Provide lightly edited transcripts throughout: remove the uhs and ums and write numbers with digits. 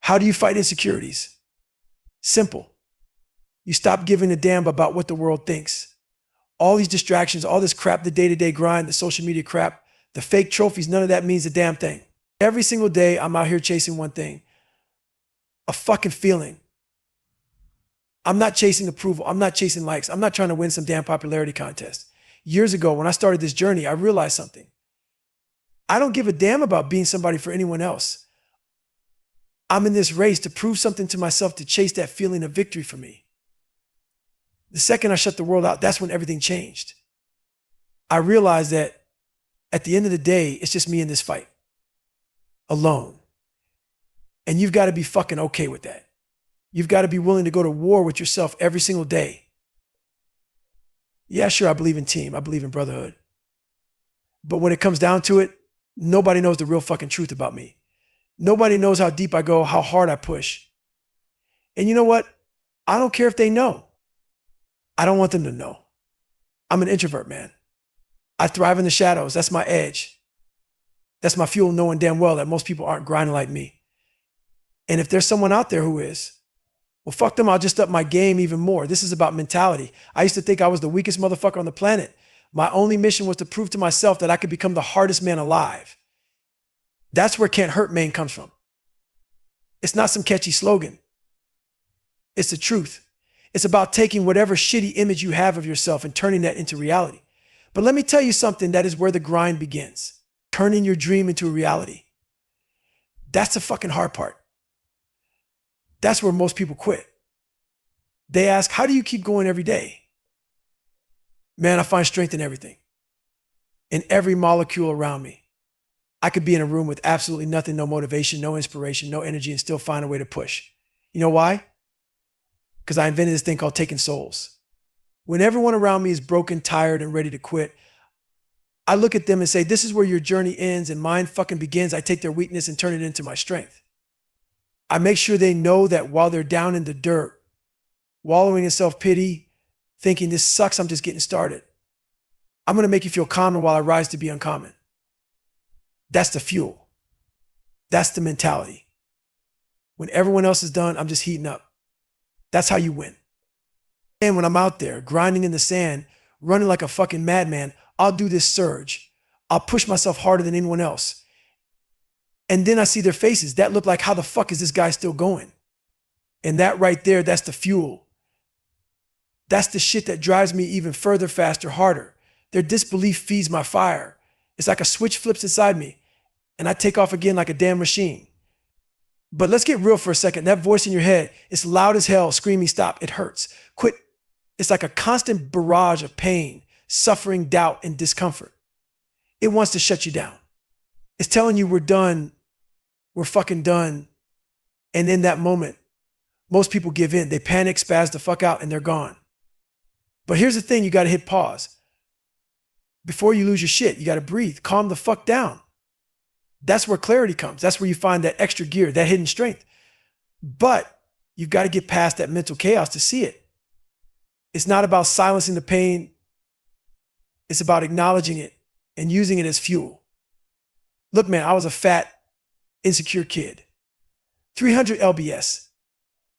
How do you fight insecurities? Simple. You stop giving a damn about what the world thinks. All these distractions, all this crap, the day-to-day grind, the social media crap, the fake trophies, none of that means a damn thing. Every single day, I'm out here chasing one thing, a fucking feeling. I'm not chasing approval. I'm not chasing likes. I'm not trying to win some damn popularity contest. Years ago, when I started this journey, I realized something. I don't give a damn about being somebody for anyone else. I'm in this race to prove something to myself, to chase that feeling of victory for me. The second I shut the world out, that's when everything changed. I realized that at the end of the day, it's just me in this fight, alone. And you've got to be fucking okay with that. You've got to be willing to go to war with yourself every single day. Yeah, sure, I believe in team. I believe in brotherhood. But when it comes down to it, nobody knows the real fucking truth about me. Nobody knows how deep I go, how hard I push. And you know what? I don't care if they know. I don't want them to know. I'm an introvert, man. I thrive in the shadows. That's my edge. That's my fuel, knowing damn well that most people aren't grinding like me. And if there's someone out there who is, well, fuck them, I'll just up my game even more. This is about mentality. I used to think I was the weakest motherfucker on the planet. My only mission was to prove to myself that I could become the hardest man alive. That's where Can't Hurt Man comes from. It's not some catchy slogan. It's the truth. It's about taking whatever shitty image you have of yourself and turning that into reality. But let me tell you something, that is where the grind begins. Turning your dream into a reality. That's the fucking hard part. That's where most people quit. They ask, how do you keep going every day? Man, I find strength in everything. In every molecule around me. I could be in a room with absolutely nothing, no motivation, no inspiration, no energy, and still find a way to push. You know why? Because I invented this thing called taking souls. When everyone around me is broken, tired, and ready to quit, I look at them and say, this is where your journey ends and mine fucking begins. I take their weakness and turn it into my strength. I make sure they know that while they're down in the dirt, wallowing in self-pity, thinking this sucks, I'm just getting started, I'm going to make you feel common while I rise to be uncommon. That's the fuel. That's the mentality. When everyone else is done, I'm just heating up. That's how you win. And when I'm out there grinding in the sand, running like a fucking madman, I'll do this surge. I'll push myself harder than anyone else. And then I see their faces that look like, how the fuck is this guy still going? And that right there, that's the fuel. That's the shit that drives me even further, faster, harder. Their disbelief feeds my fire. It's like a switch flips inside me and I take off again like a damn machine. But let's get real for a second. That voice in your head, it's loud as hell, screaming, stop, it hurts, quit. It's like a constant barrage of pain, suffering, doubt, and discomfort. It wants to shut you down. It's telling you we're done, we're fucking done. And in that moment, most people give in. They panic, spaz the fuck out, and they're gone. But here's the thing, you gotta hit pause. Before you lose your shit, you gotta breathe, calm the fuck down. That's where clarity comes. That's where you find that extra gear, that hidden strength. But you've got to get past that mental chaos to see it. It's not about silencing the pain. It's about acknowledging it and using it as fuel. Look, man, I was a fat, insecure kid. 300 LBS.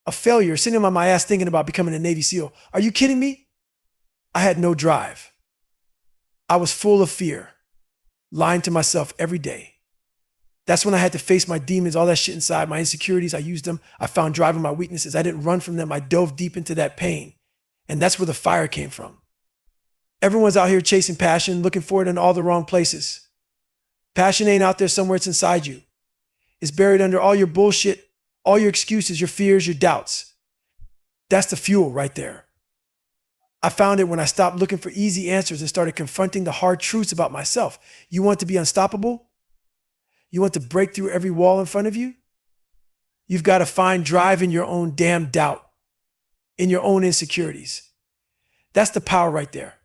A failure, sitting on my ass thinking about becoming a Navy SEAL. Are you kidding me? I had no drive. I was full of fear, lying to myself every day. That's when I had to face my demons, all that shit inside, my insecurities. I used them. I found drive in my weaknesses. I didn't run from them. I dove deep into that pain. And that's where the fire came from. Everyone's out here chasing passion, looking for it in all the wrong places. Passion ain't out there somewhere, it's inside you. It's buried under all your bullshit, all your excuses, your fears, your doubts. That's the fuel right there. I found it when I stopped looking for easy answers and started confronting the hard truths about myself. You want to be unstoppable? You want to break through every wall in front of you? You've got to find drive in your own damn doubt, in your own insecurities. That's the power right there.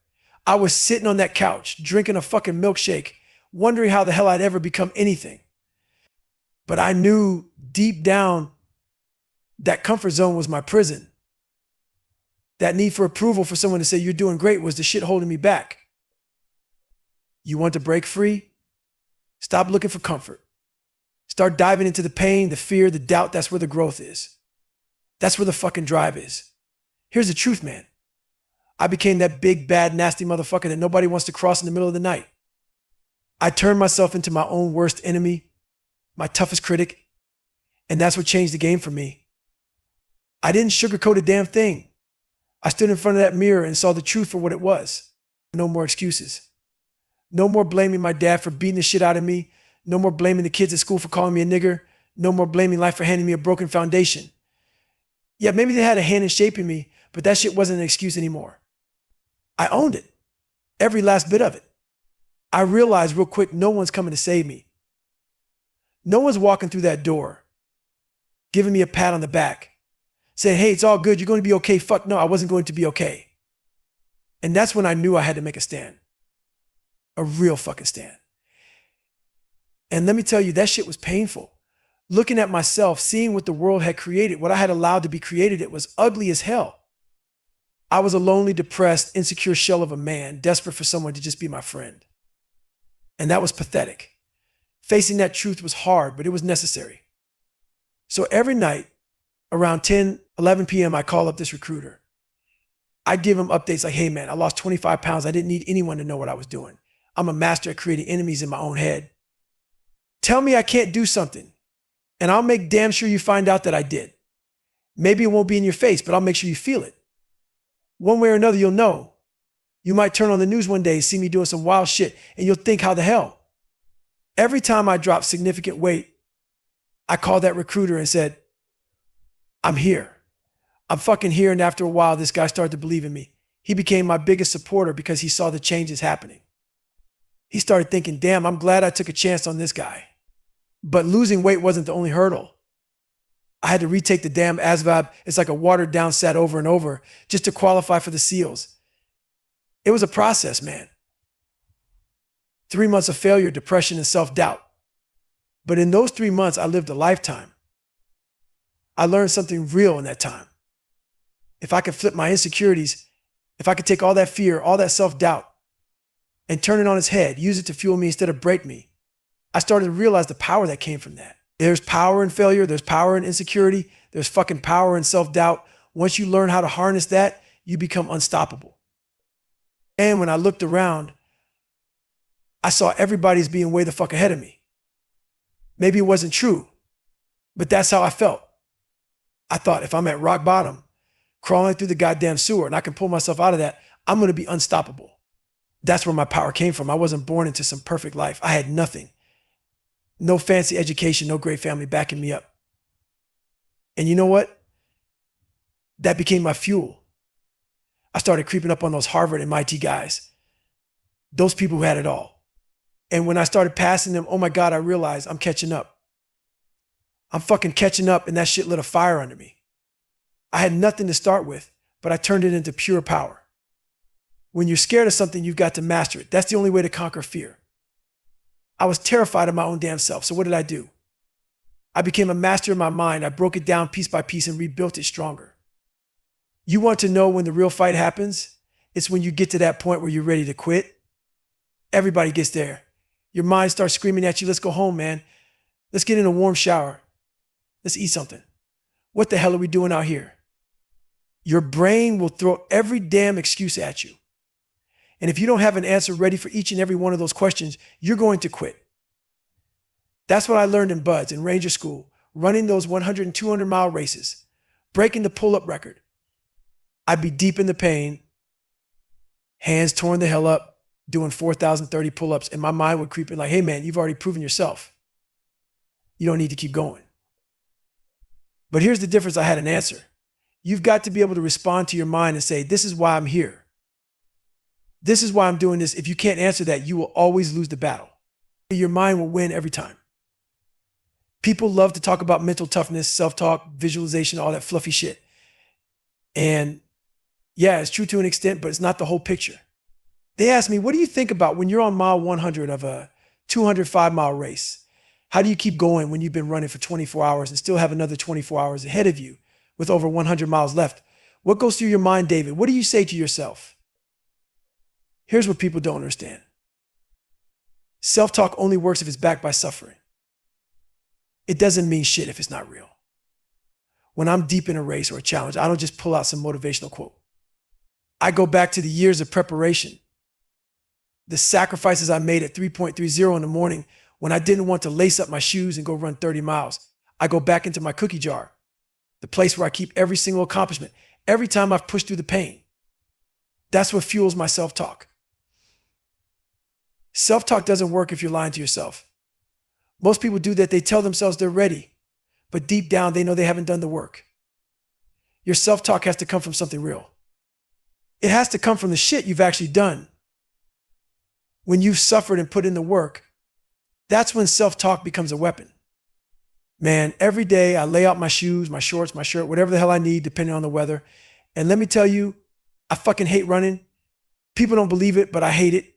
I was sitting on that couch, drinking a fucking milkshake, wondering how the hell I'd ever become anything. But I knew deep down that comfort zone was my prison. That need for approval for someone to say you're doing great was the shit holding me back. You want to break free? Stop looking for comfort. Start diving into the pain, the fear, the doubt. That's where the growth is. That's where the fucking drive is. Here's the truth, man. I became that big, bad, nasty motherfucker that nobody wants to cross in the middle of the night. I turned myself into my own worst enemy, my toughest critic, and that's what changed the game for me. I didn't sugarcoat a damn thing. I stood in front of that mirror and saw the truth for what it was. No more excuses. No more blaming my dad for beating the shit out of me. No more blaming the kids at school for calling me a nigger. No more blaming life for handing me a broken foundation. Yeah, maybe they had a hand in shaping me, but that shit wasn't an excuse anymore. I owned it. Every last bit of it. I realized real quick, no one's coming to save me. No one's walking through that door, giving me a pat on the back, saying, hey, it's all good. You're going to be okay. Fuck no, I wasn't going to be okay. And that's when I knew I had to make a stand. A real fucking stand. And let me tell you, that shit was painful. Looking at myself, seeing what the world had created, what I had allowed to be created, it was ugly as hell. I was a lonely, depressed, insecure shell of a man, desperate for someone to just be my friend. And that was pathetic. Facing that truth was hard, but it was necessary. So every night, around 10, 11 p.m., I call up this recruiter. I give him updates like, hey man, I lost 25 pounds. I didn't need anyone to know what I was doing. I'm a master at creating enemies in my own head. Tell me I can't do something, and I'll make damn sure you find out that I did. Maybe it won't be in your face, but I'll make sure you feel it. One way or another, you'll know. You might turn on the news one day and see me doing some wild shit, and you'll think, how the hell? Every time I dropped significant weight, I called that recruiter and said, I'm here. I'm fucking here. And after a while, this guy started to believe in me. He became my biggest supporter because he saw the changes happening. He started thinking, damn, I'm glad I took a chance on this guy. But losing weight wasn't the only hurdle. I had to retake the damn ASVAB. It's like a watered down set over and over just to qualify for the SEALs. It was a process, man. 3 months of failure, depression, and self-doubt. But in those 3 months, I lived a lifetime. I learned something real in that time. If I could flip my insecurities, if I could take all that fear, all that self-doubt, and turn it on its head, use it to fuel me instead of break me, I started to realize the power that came from that. There's power in failure. There's power in insecurity. There's fucking power in self-doubt. Once you learn how to harness that, you become unstoppable. And when I looked around, I saw everybody's being way the fuck ahead of me. Maybe it wasn't true, but that's how I felt. I thought, if I'm at rock bottom, crawling through the goddamn sewer, and I can pull myself out of that, I'm going to be unstoppable. That's where my power came from. I wasn't born into some perfect life. I had nothing. No fancy education, no great family backing me up. And you know what? That became my fuel. I started creeping up on those Harvard and MIT guys. Those people who had it all. And when I started passing them, oh my God, I realized I'm catching up. I'm fucking catching up, and that shit lit a fire under me. I had nothing to start with, but I turned it into pure power. When you're scared of something, you've got to master it. That's the only way to conquer fear. I was terrified of my own damn self, so what did I do? I became a master of my mind. I broke it down piece by piece and rebuilt it stronger. You want to know when the real fight happens? It's when you get to that point where you're ready to quit. Everybody gets there. Your mind starts screaming at you, let's go home, man. Let's get in a warm shower. Let's eat something. What the hell are we doing out here? Your brain will throw every damn excuse at you. And if you don't have an answer ready for each and every one of those questions, you're going to quit. That's what I learned in Buds in Ranger School, running those 100 and 200 mile races, breaking the pull-up record. I'd be deep in the pain, hands torn the hell up, doing 4,030 pull-ups, and my mind would creep in like, hey man, you've already proven yourself. You don't need to keep going. But here's the difference. I had an answer. You've got to be able to respond to your mind and say, this is why I'm here. This is why I'm doing this. If you can't answer that, you will always lose the battle. Your mind will win every time. People love to talk about mental toughness, self-talk, visualization, all that fluffy shit. And yeah, it's true to an extent, but it's not the whole picture. They ask me, what do you think about when you're on mile 100 of a 205-mile race? How do you keep going when you've been running for 24 hours and still have another 24 hours ahead of you with over 100 miles left? What goes through your mind, David? What do you say to yourself? Here's what people don't understand. Self-talk only works if it's backed by suffering. It doesn't mean shit if it's not real. When I'm deep in a race or a challenge, I don't just pull out some motivational quote. I go back to the years of preparation, the sacrifices I made at 3.30 in the morning when I didn't want to lace up my shoes and go run 30 miles. I go back into my cookie jar, the place where I keep every single accomplishment, every time I've pushed through the pain. That's what fuels my self-talk. Self-talk doesn't work if you're lying to yourself. Most people do that. They tell themselves they're ready, but deep down, they know they haven't done the work. Your self-talk has to come from something real. It has to come from the shit you've actually done. When you've suffered and put in the work, that's when self-talk becomes a weapon. Man, every day I lay out my shoes, my shorts, my shirt, whatever the hell I need, depending on the weather. And let me tell you, I fucking hate running. People don't believe it, but I hate it.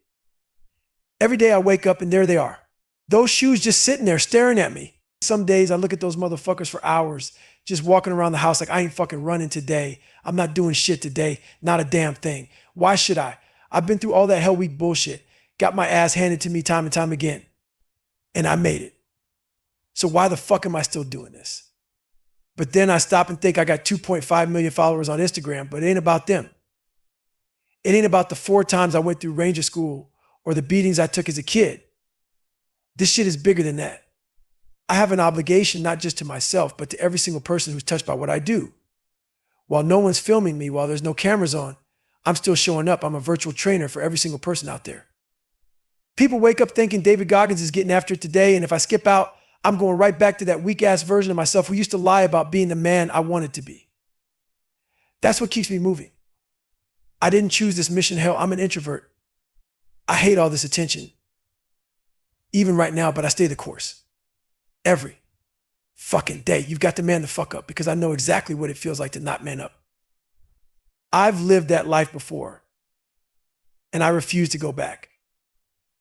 Every day I wake up and there they are. Those shoes just sitting there staring at me. Some days I look at those motherfuckers for hours, just walking around the house like I ain't fucking running today. I'm not doing shit today. Not a damn thing. Why should I? I've been through all that hell week bullshit. Got my ass handed to me time and time again. And I made it. So why the fuck am I still doing this? But then I stop and think I got 2.5 million followers on Instagram, but it ain't about them. It ain't about the 4 times I went through Ranger School or the beatings I took as a kid. This shit is bigger than that. I have an obligation not just to myself, but to every single person who's touched by what I do. While no one's filming me, while there's no cameras on, I'm still showing up. I'm a virtual trainer for every single person out there. People wake up thinking David Goggins is getting after it today, and if I skip out, I'm going right back to that weak-ass version of myself who used to lie about being the man I wanted to be. That's what keeps me moving. I didn't choose this mission. Hell, I'm an introvert. I hate all this attention. Even right now, but I stay the course. Every fucking day. You've got to man the fuck up because I know exactly what it feels like to not man up. I've lived that life before, and I refuse to go back.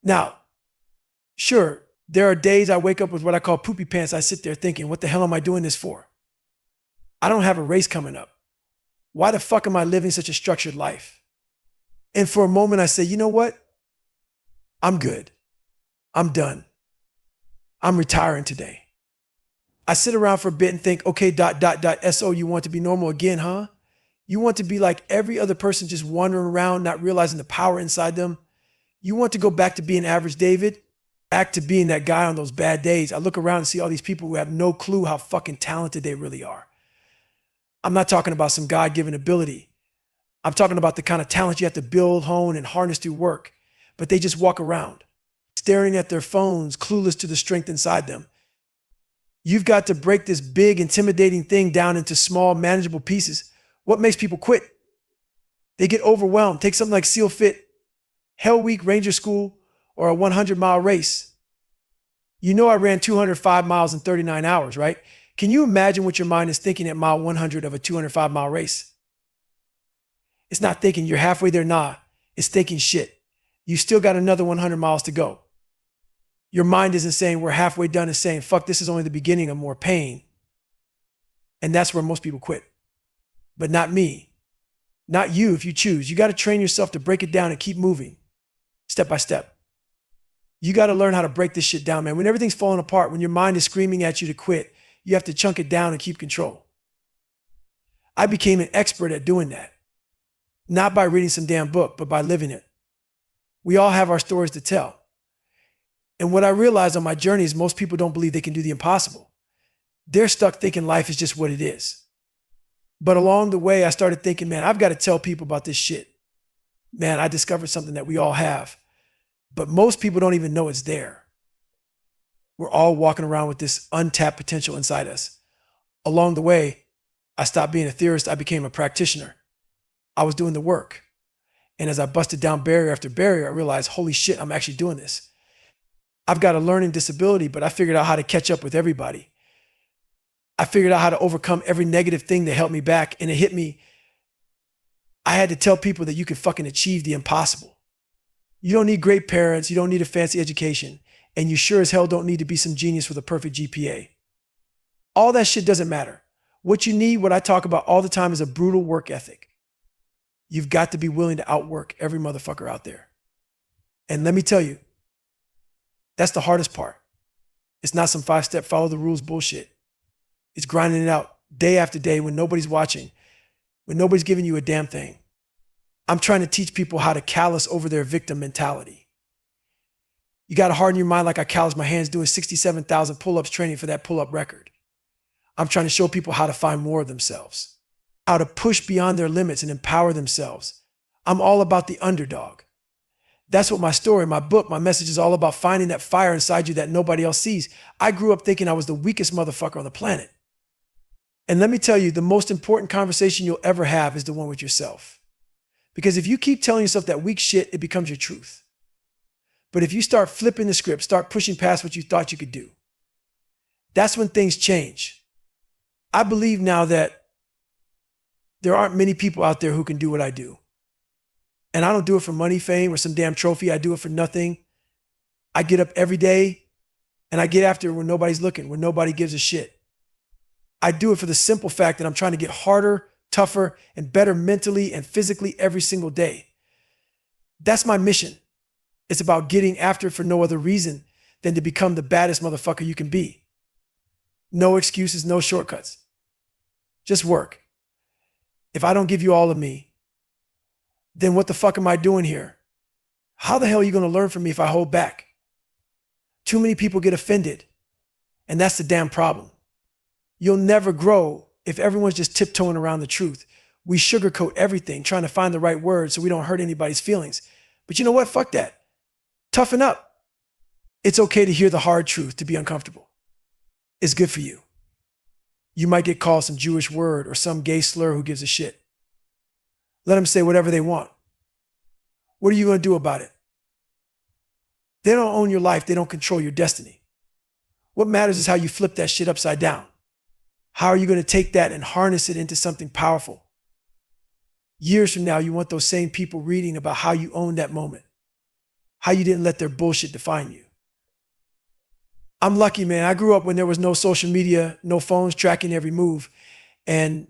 Now, sure, there are days I wake up with what I call poopy pants. I sit there thinking, what the hell am I doing this for? I don't have a race coming up. Why the fuck am I living such a structured life? And for a moment I say, you know what? I'm good. I'm done. I'm retiring today. I sit around for a bit and think, okay, SO, you want to be normal again, huh? You want to be like every other person just wandering around, not realizing the power inside them? You want to go back to being average David? Back to being that guy on those bad days? I look around and see all these people who have no clue how fucking talented they really are. I'm not talking about some God-given ability. I'm talking about the kind of talent you have to build, hone, and harness through work. But they just walk around, staring at their phones, clueless to the strength inside them. You've got to break this big, intimidating thing down into small, manageable pieces. What makes people quit? They get overwhelmed. Take something like SEAL Fit, Hell Week, Ranger School, or a 100-mile race. You know I ran 205 miles in 39 hours, right? Can you imagine what your mind is thinking at mile 100 of a 205-mile race? It's not thinking you're halfway there, nah. It's thinking shit. You still got another 100 miles to go. Your mind isn't saying we're halfway done. It's saying, fuck, this is only the beginning of more pain. And that's where most people quit. But not me. Not you if you choose. You got to train yourself to break it down and keep moving. Step by step. You got to learn how to break this shit down, man. When everything's falling apart, when your mind is screaming at you to quit, you have to chunk it down and keep control. I became an expert at doing that. Not by reading some damn book, but by living it. We all have our stories to tell. And what I realized on my journey is most people don't believe they can do the impossible. They're stuck thinking life is just what it is. But along the way, I started thinking, man, I've got to tell people about this shit. Man, I discovered something that we all have. But most people don't even know it's there. We're all walking around with this untapped potential inside us. Along the way, I stopped being a theorist. I became a practitioner. I was doing the work. And as I busted down barrier after barrier, I realized, holy shit, I'm actually doing this. I've got a learning disability, but I figured out how to catch up with everybody. I figured out how to overcome every negative thing that held me back, and it hit me. I had to tell people that you can fucking achieve the impossible. You don't need great parents. You don't need a fancy education. And you sure as hell don't need to be some genius with a perfect GPA. All that shit doesn't matter. What you need, what I talk about all the time, is a brutal work ethic. You've got to be willing to outwork every motherfucker out there. And let me tell you, that's the hardest part. It's not some 5-step follow the rules bullshit. It's grinding it out day after day when nobody's watching, when nobody's giving you a damn thing. I'm trying to teach people how to callous over their victim mentality. You got to harden your mind like I calloused my hands doing 67,000 pull-ups training for that pull-up record. I'm trying to show people how to find more of themselves, how to push beyond their limits and empower themselves. I'm all about the underdog. That's what my story, my book, my message is all about, finding that fire inside you that nobody else sees. I grew up thinking I was the weakest motherfucker on the planet. And let me tell you, the most important conversation you'll ever have is the one with yourself. Because if you keep telling yourself that weak shit, it becomes your truth. But if you start flipping the script, start pushing past what you thought you could do, that's when things change. I believe now that there aren't many people out there who can do what I do. And I don't do it for money, fame, or some damn trophy. I do it for nothing. I get up every day and I get after it when nobody's looking, when nobody gives a shit. I do it for the simple fact that I'm trying to get harder, tougher, and better mentally and physically every single day. That's my mission. It's about getting after it for no other reason than to become the baddest motherfucker you can be. No excuses, no shortcuts. Just work. If I don't give you all of me, then what the fuck am I doing here? How the hell are you going to learn from me if I hold back? Too many people get offended, and that's the damn problem. You'll never grow if everyone's just tiptoeing around the truth. We sugarcoat everything, trying to find the right words so we don't hurt anybody's feelings. But you know what? Fuck that. Toughen up. It's okay to hear the hard truth, to be uncomfortable. It's good for you. You might get called some Jewish word or some gay slur. Who gives a shit? Let them say whatever they want. What are you going to do about it? They don't own your life. They don't control your destiny. What matters is how you flip that shit upside down. How are you going to take that and harness it into something powerful? Years from now, you want those same people reading about how you owned that moment, how you didn't let their bullshit define you. I'm lucky, man. I grew up when there was no social media, no phones tracking every move. And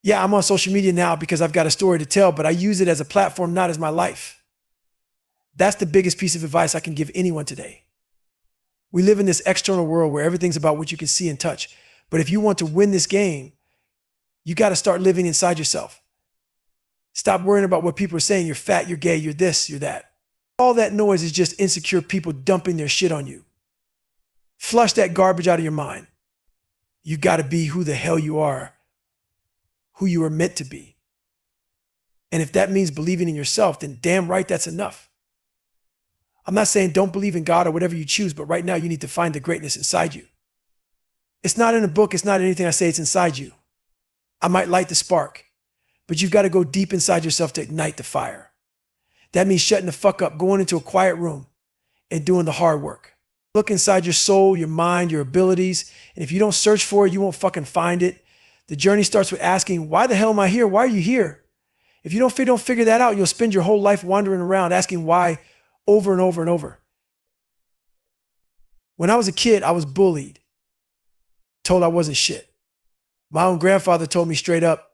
yeah, I'm on social media now because I've got a story to tell, but I use it as a platform, not as my life. That's the biggest piece of advice I can give anyone today. We live in this external world where everything's about what you can see and touch. But if you want to win this game, you got to start living inside yourself. Stop worrying about what people are saying. You're fat, you're gay, you're this, you're that. All that noise is just insecure people dumping their shit on you. Flush that garbage out of your mind. You got to be who the hell you are, who you are meant to be. And if that means believing in yourself, then damn right that's enough. I'm not saying don't believe in God or whatever you choose, but right now you need to find the greatness inside you. It's not in a book, it's not anything I say, it's inside you. I might light the spark, but you've got to go deep inside yourself to ignite the fire. That means shutting the fuck up, going into a quiet room and doing the hard work. Look inside your soul, your mind, your abilities, and if you don't search for it, you won't fucking find it. The journey starts with asking, why the hell am I here? Why are you here? If you don't figure that out, you'll spend your whole life wandering around asking why over and over and over. When I was a kid, I was bullied, told I wasn't shit. My own grandfather told me straight up,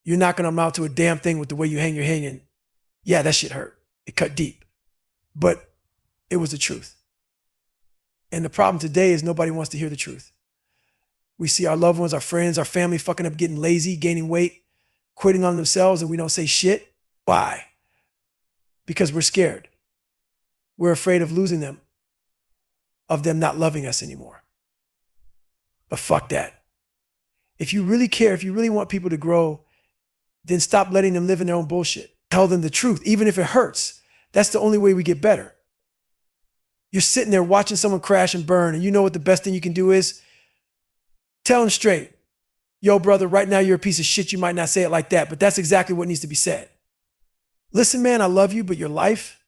you're not going to amount to a damn thing with the way you hang your head. And yeah, that shit hurt. It cut deep, but it was the truth. And the problem today is nobody wants to hear the truth. We see our loved ones, our friends, our family fucking up, getting lazy, gaining weight, quitting on themselves, and we don't say shit. Why? Because we're scared. We're afraid of losing them, of them not loving us anymore. But fuck that. If you really care, if you really want people to grow, then stop letting them live in their own bullshit. Tell them the truth, even if it hurts. That's the only way we get better. You're sitting there watching someone crash and burn, and you know what the best thing you can do is? Tell them straight. Yo, brother, right now you're a piece of shit. You might not say it like that, but that's exactly what needs to be said. Listen, man, I love you, but your life,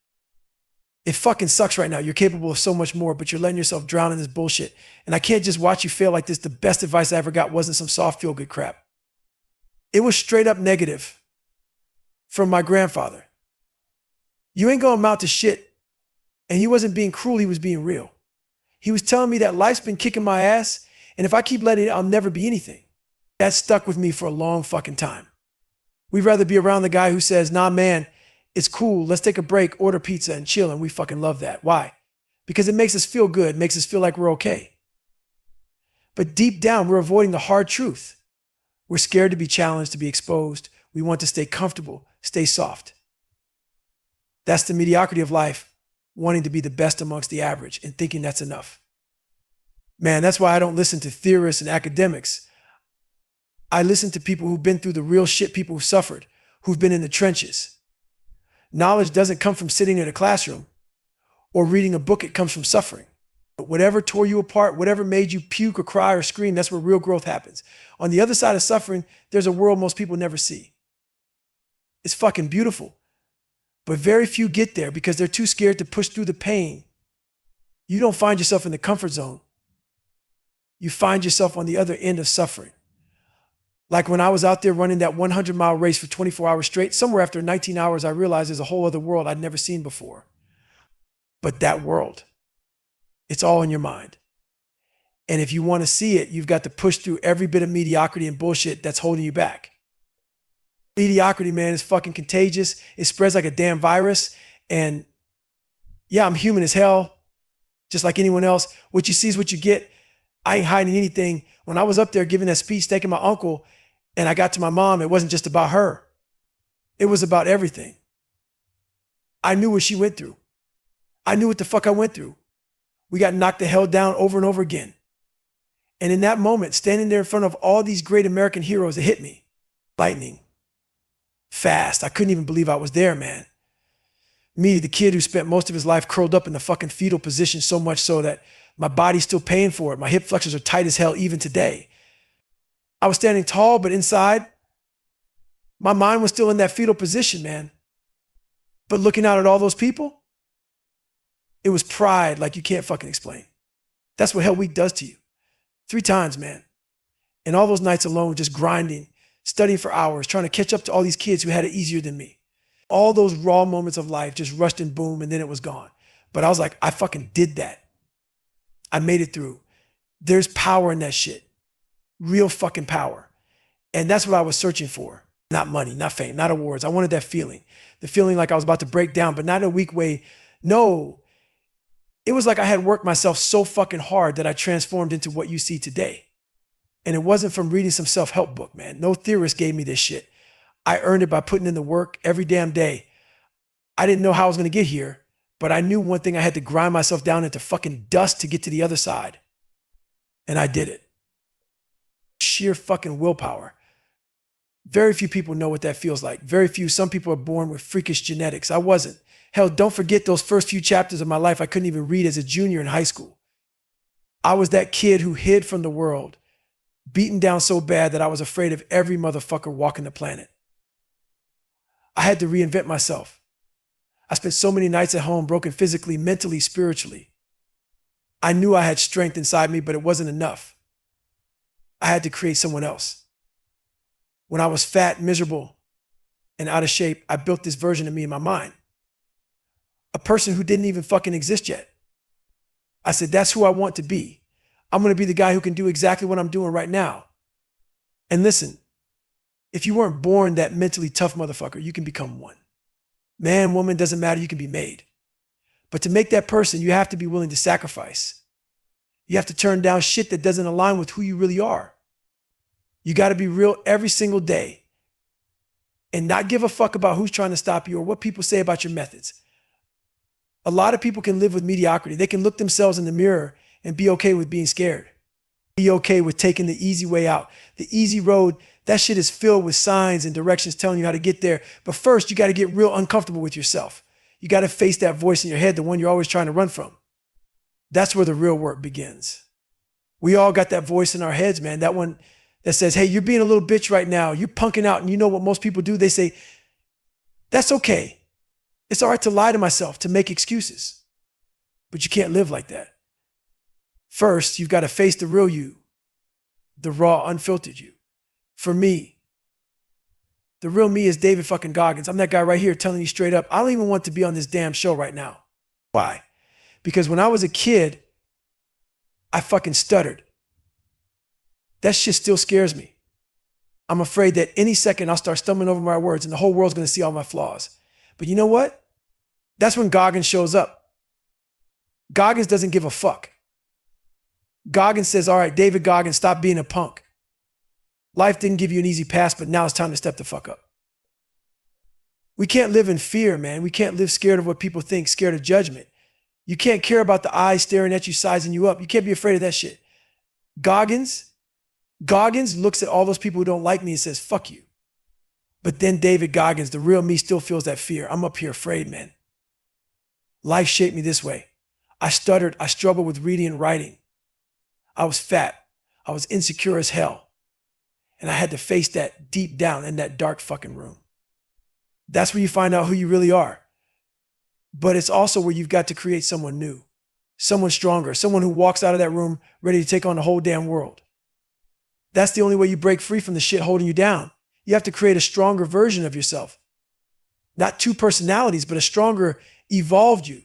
it fucking sucks right now. You're capable of so much more, but you're letting yourself drown in this bullshit. And I can't just watch you fail like this. The best advice I ever got wasn't some soft feel-good crap. It was straight up negative from my grandfather. You ain't gonna amount to shit. And he wasn't being cruel, he was being real. He was telling me that life's been kicking my ass, and if I keep letting it, I'll never be anything. That stuck with me for a long fucking time. We'd rather be around the guy who says, nah, man, it's cool. Let's take a break, order pizza and chill. And we fucking love that. Why? because it makes us feel good, makes us feel like we're okay. But deep down, we're avoiding the hard truth. We're scared to be challenged, to be exposed. We want to stay comfortable, stay soft. That's the mediocrity of life, wanting to be the best amongst the average and thinking that's enough. Man, that's why I don't listen to theorists and academics. I listen to people who've been through the real shit, people who've suffered, who've been in the trenches. Knowledge doesn't come from sitting in a classroom or reading a book, it comes from suffering. But whatever tore you apart, whatever made you puke or cry or scream, that's where real growth happens. On the other side of suffering, there's a world most people never see. It's fucking beautiful. But very few get there because they're too scared to push through the pain. You don't find yourself in the comfort zone. You find yourself on the other end of suffering. Like when I was out there running that 100-mile race for 24 hours straight, somewhere after 19 hours, I realized there's a whole other world I'd never seen before. But that world, it's all in your mind. And if you want to see it, you've got to push through every bit of mediocrity and bullshit that's holding you back. Mediocrity, man, is fucking contagious. It spreads like a damn virus. And yeah, I'm human as hell, just like anyone else. What you see is what you get. I ain't hiding anything. When I was up there giving that speech, thanking my uncle, and I got to my mom, it wasn't just about her. It was about everything. I knew what she went through. I knew what the fuck I went through. We got knocked the hell down over and over again. And in that moment, standing there in front of all these great American heroes, it hit me. Lightning. Fast. I couldn't even believe I was there, man. Me, the kid who spent most of his life curled up in the fucking fetal position, so much so that my body's still paying for it. My hip flexors are tight as hell even today. I was standing tall, but inside, my mind was still in that fetal position, man. But looking out at all those people, it was pride like you can't fucking explain. That's what Hell Week does to you. 3 times, man. And all those nights alone, just grinding, studying for hours, trying to catch up to all these kids who had it easier than me. All those raw moments of life just rushed and boom, and then it was gone. But I was like, I fucking did that. I made it through. There's power in that shit. Real fucking power. And that's what I was searching for. Not money, not fame, not awards. I wanted that feeling. The feeling like I was about to break down, but not in a weak way. No. It was like I had worked myself so fucking hard that I transformed into what you see today. And it wasn't from reading some self-help book, man. No theorist gave me this shit. I earned it by putting in the work every damn day. I didn't know how I was going to get here, but I knew one thing: I had to grind myself down into fucking dust to get to the other side. And I did it. Sheer fucking willpower. Very few people know what that feels like. Very few. Some people are born with freakish genetics. I wasn't. Hell, don't forget those first few chapters of my life I couldn't even read as a junior in high school. I was that kid who hid from the world, beaten down so bad that I was afraid of every motherfucker walking the planet. I had to reinvent myself. I spent so many nights at home, broken physically, mentally, spiritually. I knew I had strength inside me, but it wasn't enough. I had to create someone else. When I was fat, miserable, and out of shape, I built this version of me in my mind. A person who didn't even fucking exist yet. I said, that's who I want to be. I'm going to be the guy who can do exactly what I'm doing right now. And listen, if you weren't born that mentally tough motherfucker, you can become one. Man, woman, doesn't matter, you can be made. But to make that person, you have to be willing to sacrifice. You have to turn down shit that doesn't align with who you really are. You got to be real every single day and not give a fuck about who's trying to stop you or what people say about your methods. A lot of people can live with mediocrity. They can look themselves in the mirror and be okay with being scared. Be okay with taking the easy way out. The easy road, that shit is filled with signs and directions telling you how to get there. But first, you got to get real uncomfortable with yourself. You got to face that voice in your head, the one you're always trying to run from. That's where the real work begins. We all got that voice in our heads, man. That one that says, hey, you're being a little bitch right now. You're punking out. And you know what most people do? They say, that's okay. It's all right to lie to myself, to make excuses. But you can't live like that. First, you've got to face the real you, the raw, unfiltered you. For me, the real me is David fucking Goggins. I'm that guy right here telling you straight up, I don't even want to be on this damn show right now. Why? Because when I was a kid, I fucking stuttered. That shit still scares me. I'm afraid that any second I'll start stumbling over my words and the whole world's going to see all my flaws. But you know what? That's when Goggins shows up. Goggins doesn't give a fuck. Goggins says, all right, David Goggins, stop being a punk. Life didn't give you an easy pass, but now it's time to step the fuck up. We can't live in fear, man. We can't live scared of what people think, scared of judgment. You can't care about the eyes staring at you, sizing you up. You can't be afraid of that shit. Goggins looks at all those people who don't like me and says, fuck you. But then David Goggins, the real me, still feels that fear. I'm up here afraid, man. Life shaped me this way. I stuttered. I struggled with reading and writing. I was fat. I was insecure as hell. And I had to face that deep down in that dark fucking room. That's where you find out who you really are. But it's also where you've got to create someone new, someone stronger, someone who walks out of that room ready to take on the whole damn world. That's the only way you break free from the shit holding you down. You have to create a stronger version of yourself. Not two personalities, but a stronger, evolved you.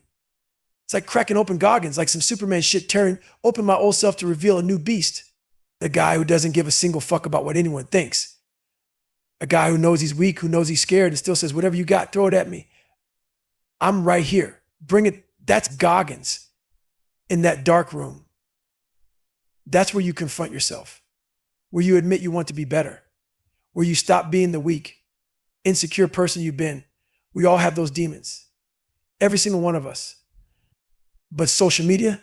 It's like cracking open Goggins, like some Superman shit, tearing open my old self to reveal a new beast. The guy who doesn't give a single fuck about what anyone thinks. A guy who knows he's weak, who knows he's scared, and still says, whatever you got, throw it at me. I'm right here. Bring it. That's Goggins in that dark room. That's where you confront yourself, where you admit you want to be better, where you stop being the weak, insecure person you've been. We all have those demons. Every single one of us. But social media,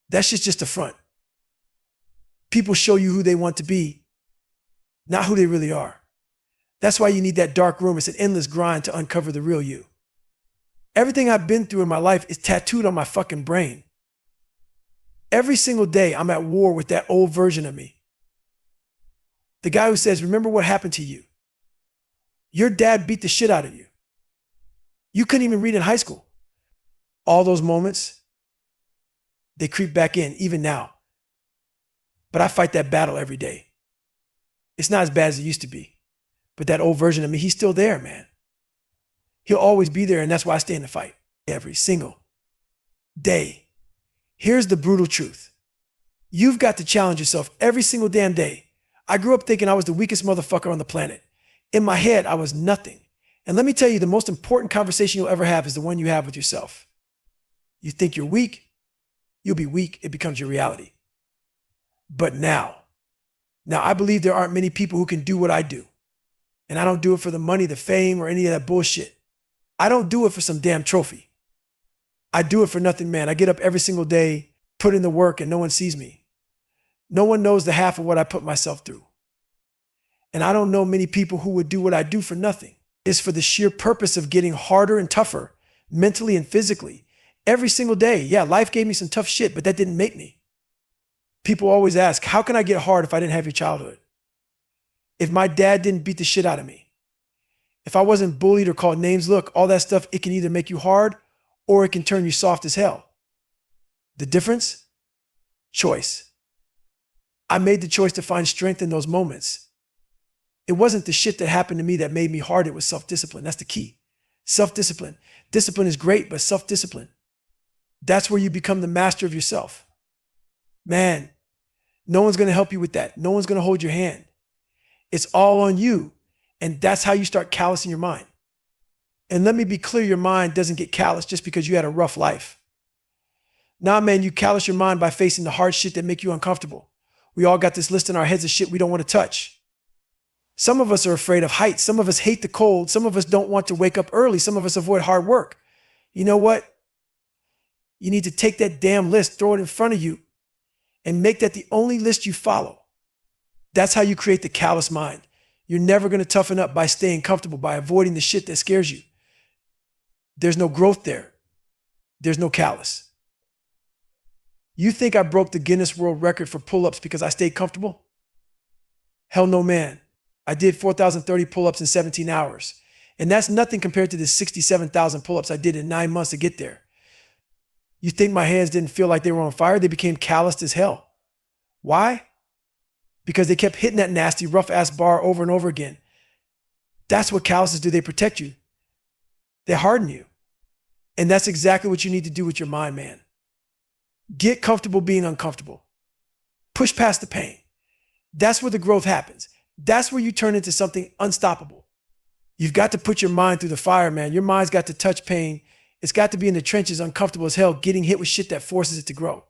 that shit's just a front. People show you who they want to be, not who they really are. That's why you need that dark room. It's an endless grind to uncover the real you. Everything I've been through in my life is tattooed on my fucking brain. Every single day, I'm at war with that old version of me. The guy who says, remember what happened to you. Your dad beat the shit out of you. You couldn't even read in high school. All those moments, they creep back in, even now. But I fight that battle every day. It's not as bad as it used to be. But that old version of me, he's still there, man. He'll always be there, and that's why I stay in the fight every single day. Here's the brutal truth. You've got to challenge yourself every single damn day. I grew up thinking I was the weakest motherfucker on the planet. In my head, I was nothing. And let me tell you, the most important conversation you'll ever have is the one you have with yourself. You think you're weak, you'll be weak. It becomes your reality. But now I believe there aren't many people who can do what I do. And I don't do it for the money, the fame, or any of that bullshit. I don't do it for some damn trophy. I do it for nothing, man. I get up every single day, put in the work, and no one sees me. No one knows the half of what I put myself through. And I don't know many people who would do what I do for nothing. It's for the sheer purpose of getting harder and tougher, mentally and physically. Every single day. Yeah, life gave me some tough shit, but that didn't make me. People always ask, how can I get hard if I didn't have your childhood? If my dad didn't beat the shit out of me? If I wasn't bullied or called names, look, all that stuff, it can either make you hard or it can turn you soft as hell. The difference? Choice. I made the choice to find strength in those moments. It wasn't the shit that happened to me that made me hard. It was self-discipline. That's the key. Self-discipline. Discipline is great, but self-discipline. That's where you become the master of yourself. Man, no one's going to help you with that. No one's going to hold your hand. It's all on you. And that's how you start callousing your mind. And let me be clear, your mind doesn't get callous just because you had a rough life. Nah, man, you callous your mind by facing the hard shit that make you uncomfortable. We all got this list in our heads of shit we don't want to touch. Some of us are afraid of heights. Some of us hate the cold. Some of us don't want to wake up early. Some of us avoid hard work. You know what? You need to take that damn list, throw it in front of you, and make that the only list you follow. That's how you create the callous mind. You're never going to toughen up by staying comfortable, by avoiding the shit that scares you. There's no growth there. There's no callous. You think I broke the Guinness World Record for pull-ups because I stayed comfortable? Hell no, man. I did 4,030 pull-ups in 17 hours. And that's nothing compared to the 67,000 pull-ups I did in 9 months to get there. You think my hands didn't feel like they were on fire? They became calloused as hell. Why? Because they kept hitting that nasty, rough-ass bar over and over again. That's what calluses do. They protect you. They harden you. And that's exactly what you need to do with your mind, man. Get comfortable being uncomfortable. Push past the pain. That's where the growth happens. That's where you turn into something unstoppable. You've got to put your mind through the fire, man. Your mind's got to touch pain It's got to be in the trenches, uncomfortable as hell, getting hit with shit that forces it to grow.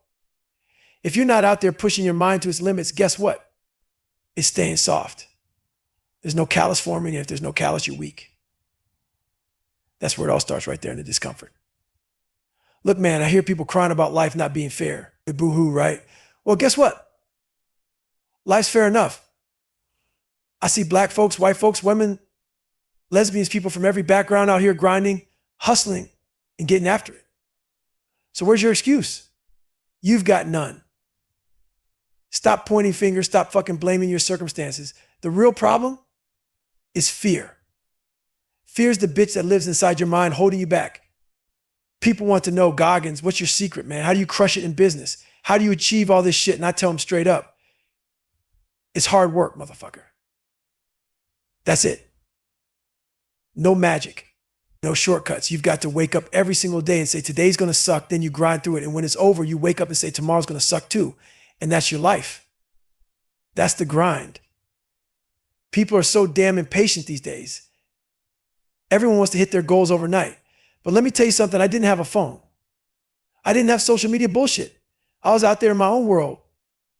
If you're not out there pushing your mind to its limits, guess what? It's staying soft. There's no callus forming, and if there's no callus, you're weak. That's where it all starts, right there in the discomfort. Look, man, I hear people crying about life not being fair. Boo-hoo, right? Well, guess what? Life's fair enough. I see black folks, white folks, women, lesbians, people from every background out here grinding, hustling, and getting after it. So where's your excuse? You've got none. Stop pointing fingers. Stop fucking blaming your circumstances. The real problem is fear. Fear is the bitch that lives inside your mind holding you back. People want to know, Goggins, what's your secret, man? How do you crush it in business? How do you achieve all this shit? And I tell them straight up, it's hard work, motherfucker. That's it. No magic, no shortcuts. You've got to wake up every single day and say, today's going to suck. Then you grind through it. And when it's over, you wake up and say, tomorrow's going to suck too. And that's your life. That's the grind. People are so damn impatient these days. Everyone wants to hit their goals overnight. But let me tell you something. I didn't have a phone. I didn't have social media bullshit. I was out there in my own world,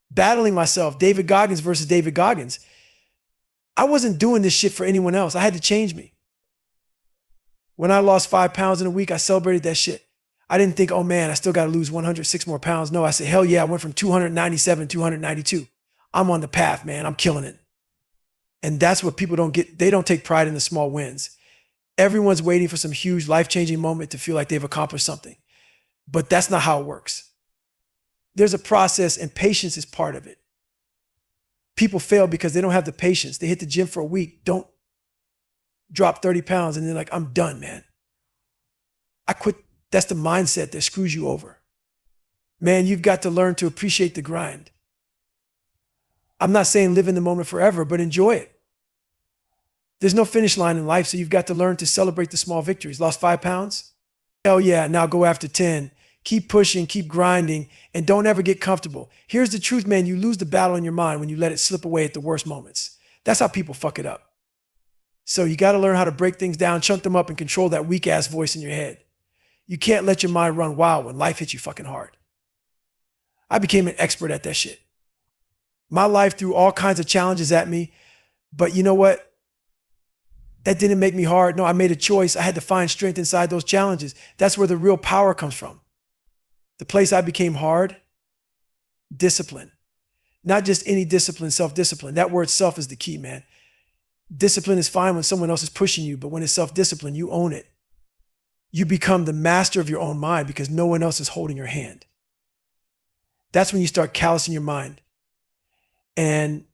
battling myself, David Goggins versus David Goggins. I wasn't doing this shit for anyone else. I had to change me. When I lost 5 pounds in a week, I celebrated that shit. I didn't think, oh man, I still got to lose 106 more pounds. No, I said, hell yeah, I went from 297 to 292. I'm on the path, man. I'm killing it. And that's what people don't get. They don't take pride in the small wins. Everyone's waiting for some huge life-changing moment to feel like they've accomplished something. But that's not how it works. There's a process, and patience is part of it. People fail because they don't have the patience. They hit the gym for a week, don't drop 30 pounds, and they're like, I'm done, man. I quit. That's the mindset that screws you over. Man, you've got to learn to appreciate the grind. I'm not saying live in the moment forever, but enjoy it. There's no finish line in life, so you've got to learn to celebrate the small victories. Lost 5 pounds? Hell yeah, now go after 10. Keep pushing, keep grinding, and don't ever get comfortable. Here's the truth, man. You lose the battle in your mind when you let it slip away at the worst moments. That's how people fuck it up. So you got to learn how to break things down, chunk them up, and control that weak-ass voice in your head. You can't let your mind run wild when life hits you fucking hard. I became an expert at that shit. My life threw all kinds of challenges at me, but you know what? That didn't make me hard. No, I made a choice. I had to find strength inside those challenges. That's where the real power comes from. The place I became hard, discipline. Not just any discipline, self-discipline. That word self is the key, man. Discipline is fine when someone else is pushing you, but when it's self-discipline, you own it. You become the master of your own mind because no one else is holding your hand. That's when you start callousing your mind. And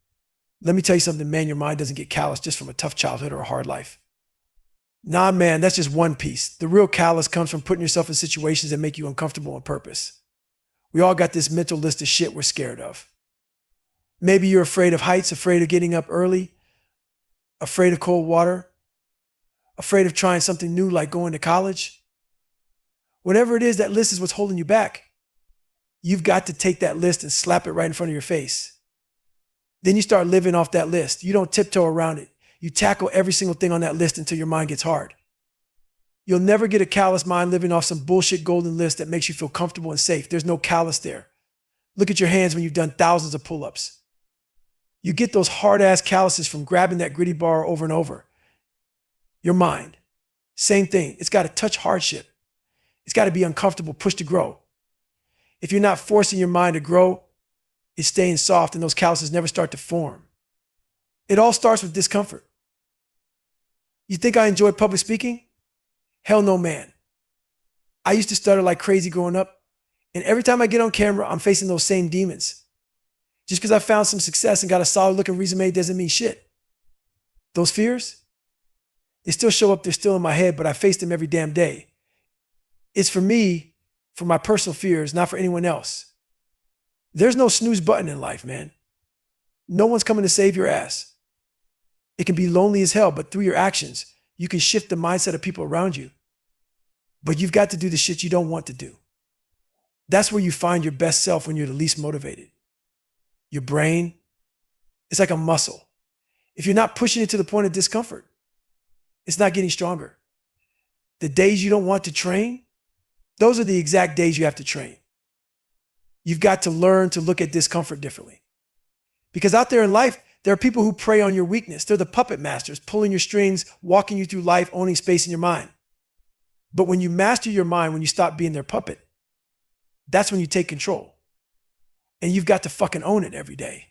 let me tell you something, man, your mind doesn't get callous just from a tough childhood or a hard life. Nah, man, that's just one piece. The real callous comes from putting yourself in situations that make you uncomfortable on purpose. We all got this mental list of shit we're scared of. Maybe you're afraid of heights, afraid of getting up early, afraid of cold water, afraid of trying something new like going to college. Whatever it is, that list is what's holding you back. You've got to take that list and slap it right in front of your face. Then you start living off that list. You don't tiptoe around it. You tackle every single thing on that list until your mind gets hard. You'll never get a callous mind living off some bullshit golden list that makes you feel comfortable and safe. There's no callous there. Look at your hands when you've done thousands of pull-ups. You get those hard-ass calluses from grabbing that gritty bar over and over. Your mind, same thing. It's got to touch hardship. It's got to be uncomfortable, push to grow. If you're not forcing your mind to grow, it's staying soft and those calluses never start to form. It all starts with discomfort. You think I enjoy public speaking? Hell no, man. I used to stutter like crazy growing up, and every time I get on camera, I'm facing those same demons. Just because I found some success and got a solid looking resume doesn't mean shit. Those fears, they still show up, they're still in my head, but I face them every damn day. It's for me, for my personal fears, not for anyone else. There's no snooze button in life, man. No one's coming to save your ass. It can be lonely as hell, but through your actions, you can shift the mindset of people around you. But you've got to do the shit you don't want to do. That's where you find your best self when you're the least motivated. Your brain, it's like a muscle. If you're not pushing it to the point of discomfort, it's not getting stronger. The days you don't want to train, Those are the exact days you have to train. You've got to learn to look at discomfort differently. Because out there in life, there are people who prey on your weakness. They're the puppet masters, pulling your strings, walking you through life, owning space in your mind. But when you master your mind, when you stop being their puppet, that's when you take control. And you've got to fucking own it every day.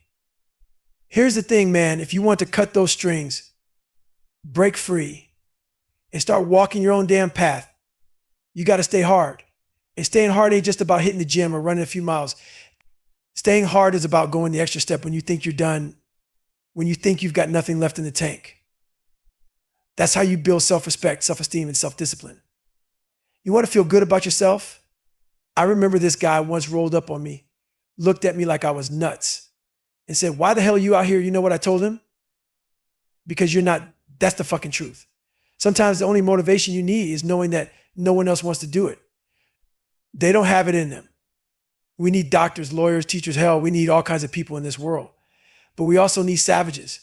Here's the thing, man. If you want to cut those strings, break free, and start walking your own damn path, you got to stay hard. And staying hard ain't just about hitting the gym or running a few miles. Staying hard is about going the extra step when you think you're done, when you think you've got nothing left in the tank. That's how you build self-respect, self-esteem, and self-discipline. You want to feel good about yourself? I remember this guy once rolled up on me, looked at me like I was nuts, and said, "Why the hell are you out here?" You know what I told him? Because you're not, that's the fucking truth. Sometimes the only motivation you need is knowing that no one else wants to do it. They don't have it in them. We need doctors, lawyers, teachers, hell, we need all kinds of people in this world. But we also need savages.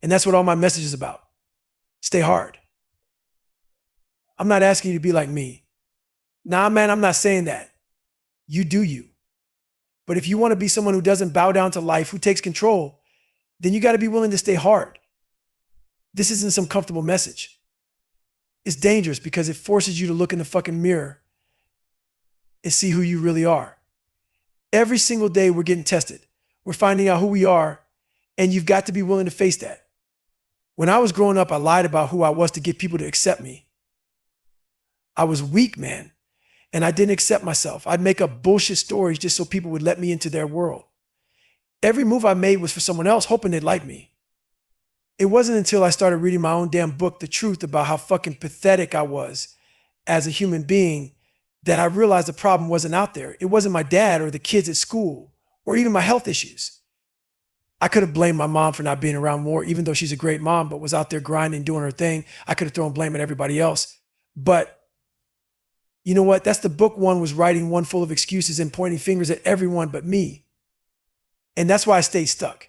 And that's what all my message is about. Stay hard. I'm not asking you to be like me. Nah, man, I'm not saying that. You do you. But if you want to be someone who doesn't bow down to life, who takes control, then you got to be willing to stay hard. This isn't some comfortable message. It's dangerous because it forces you to look in the fucking mirror and see who you really are. Every single day we're getting tested. We're finding out who we are, and you've got to be willing to face that. When I was growing up, I lied about who I was to get people to accept me. I was weak, man, and I didn't accept myself. I'd make up bullshit stories just so people would let me into their world. Every move I made was for someone else, hoping they'd like me. It wasn't until I started reading my own damn book, The Truth, about how fucking pathetic I was as a human being, that I realized the problem wasn't out there. It wasn't my dad or the kids at school or even my health issues. I could have blamed my mom for not being around more, even though she's a great mom, but was out there grinding, doing her thing. I could have thrown blame at everybody else. But you know what? That's the book one was writing, one full of excuses and pointing fingers at everyone but me. And that's why I stayed stuck.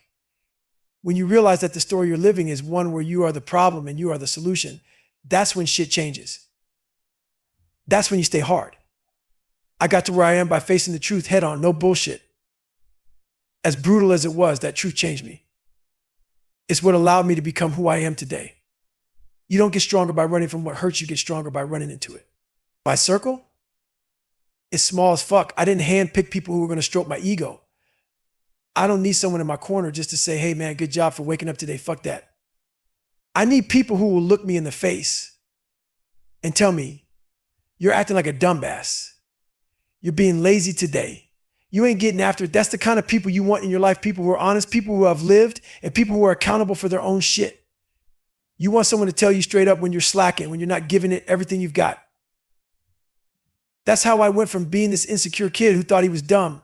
When you realize that the story you're living is one where you are the problem and you are the solution, that's when shit changes. That's when you stay hard. I got to where I am by facing the truth head on, no bullshit. As brutal as it was, that truth changed me. It's what allowed me to become who I am today. You don't get stronger by running from what hurts, you get stronger by running into it. My circle? It's small as fuck. I didn't handpick people who were going to stroke my ego. I don't need someone in my corner just to say, "Hey man, good job for waking up today." Fuck that. I need people who will look me in the face and tell me, "You're acting like a dumbass. You're being lazy today. You ain't getting after it." That's the kind of people you want in your life. People who are honest, people who have lived, and people who are accountable for their own shit. You want someone to tell you straight up when you're slacking, when you're not giving it everything you've got. That's how I went from being this insecure kid who thought he was dumb,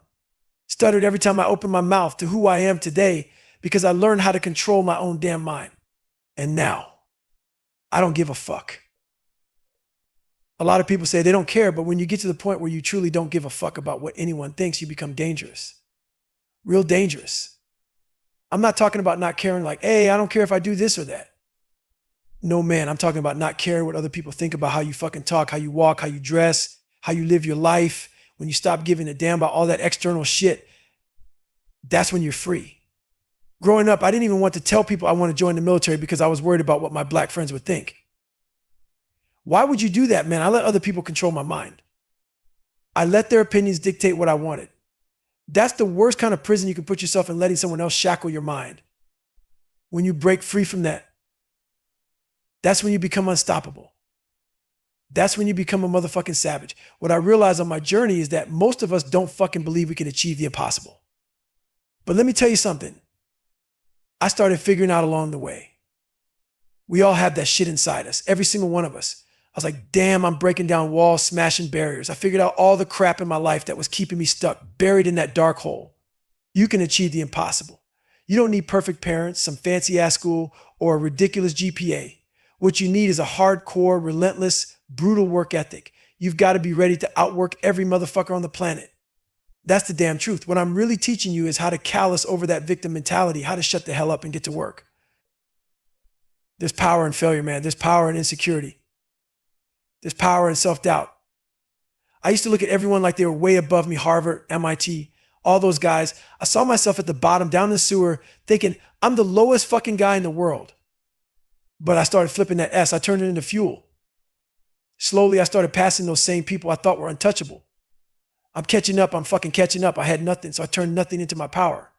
stuttered every time I opened my mouth, to who I am today because I learned how to control my own damn mind. And now, I don't give a fuck. A lot of people say they don't care, but when you get to the point where you truly don't give a fuck about what anyone thinks, you become dangerous. Real dangerous. I'm not talking about not caring like, "Hey, I don't care if I do this or that." No, man, I'm talking about not caring what other people think about how you fucking talk, how you walk, how you dress, how you live your life. When you stop giving a damn about all that external shit, that's when you're free. Growing up, I didn't even want to tell people I want to join the military because I was worried about what my black friends would think. Why would you do that, man? I let other people control my mind. I let their opinions dictate what I wanted. That's the worst kind of prison you can put yourself in, letting someone else shackle your mind. When you break free from that, that's when you become unstoppable. That's when you become a motherfucking savage. What I realized on my journey is that most of us don't fucking believe we can achieve the impossible. But let me tell you something. I started figuring out along the way. We all have that shit inside us, every single one of us. I was like, damn, I'm breaking down walls, smashing barriers. I figured out all the crap in my life that was keeping me stuck, buried in that dark hole. You can achieve the impossible. You don't need perfect parents, some fancy ass school, or a ridiculous GPA. What you need is a hardcore, relentless, brutal work ethic. You've got to be ready to outwork every motherfucker on the planet. That's the damn truth. What I'm really teaching you is how to callous over that victim mentality, how to shut the hell up and get to work. There's power in failure, man. There's power in insecurity. There's power in self-doubt. I used to look at everyone like they were way above me, Harvard, MIT, all those guys. I saw myself at the bottom, down in the sewer, thinking I'm the lowest fucking guy in the world. But I started flipping that S. I turned it into fuel. Slowly, I started passing those same people I thought were untouchable. I'm catching up. I'm fucking catching up. I had nothing, so I turned nothing into my power.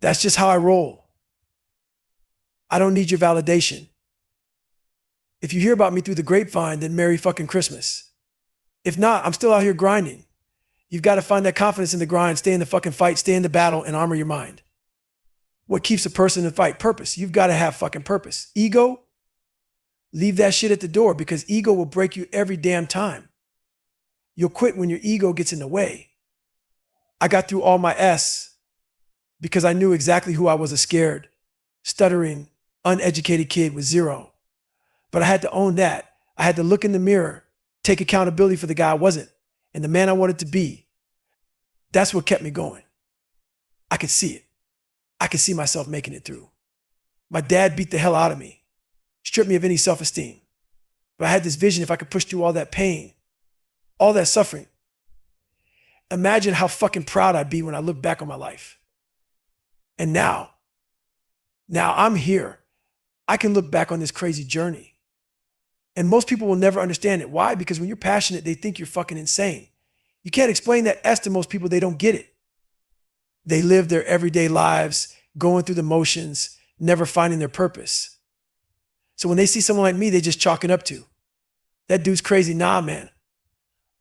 That's just how I roll. I don't need your validation. If you hear about me through the grapevine, then Merry fucking Christmas. If not, I'm still out here grinding. You've got to find that confidence in the grind, stay in the fucking fight, stay in the battle, and armor your mind. What keeps a person in the fight? Purpose. You've got to have fucking purpose. Ego? Leave that shit at the door, because ego will break you every damn time. You'll quit when your ego gets in the way. I got through all my S because I knew exactly who I was, a scared, stuttering, uneducated kid with zero. But I had to own that. I had to look in the mirror, take accountability for the guy I wasn't and the man I wanted to be. That's what kept me going. I could see it. I could see myself making it through. My dad beat the hell out of me, stripped me of any self-esteem. But I had this vision: if I could push through all that pain, all that suffering, imagine how fucking proud I'd be when I look back on my life. And now I'm here. I can look back on this crazy journey. And most people will never understand it. Why? Because when you're passionate, they think you're fucking insane. You can't explain that S to most people. They don't get it. They live their everyday lives, going through the motions, never finding their purpose. So when they see someone like me, they just chalk it up to, that dude's crazy. Nah, man.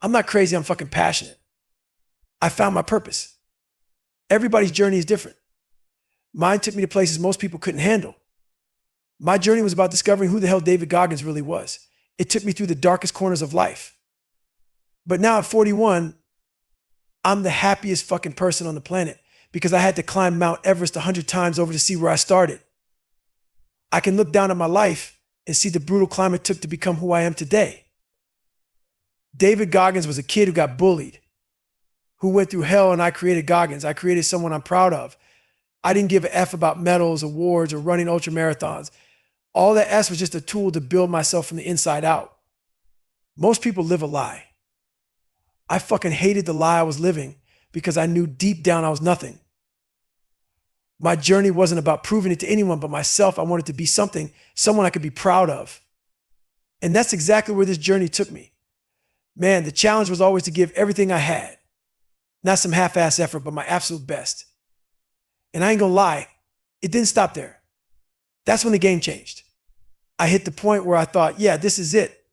I'm not crazy. I'm fucking passionate. I found my purpose. Everybody's journey is different. Mine took me to places most people couldn't handle. My journey was about discovering who the hell David Goggins really was. It took me through the darkest corners of life. But now at 41, I'm the happiest fucking person on the planet because I had to climb Mount Everest 100 times over to see where I started. I can look down at my life and see the brutal climb it took to become who I am today. David Goggins was a kid who got bullied, who went through hell, and I created Goggins. I created someone I'm proud of. I didn't give a F about medals, awards, or running ultra marathons. All that S was just a tool to build myself from the inside out. Most people live a lie. I fucking hated the lie I was living because I knew deep down I was nothing. My journey wasn't about proving it to anyone but myself. I wanted to be something, someone I could be proud of. And that's exactly where this journey took me. Man, the challenge was always to give everything I had. Not some half-ass effort, but my absolute best. And I ain't gonna lie, it didn't stop there. That's when the game changed. I hit the point where I thought, yeah, this is it.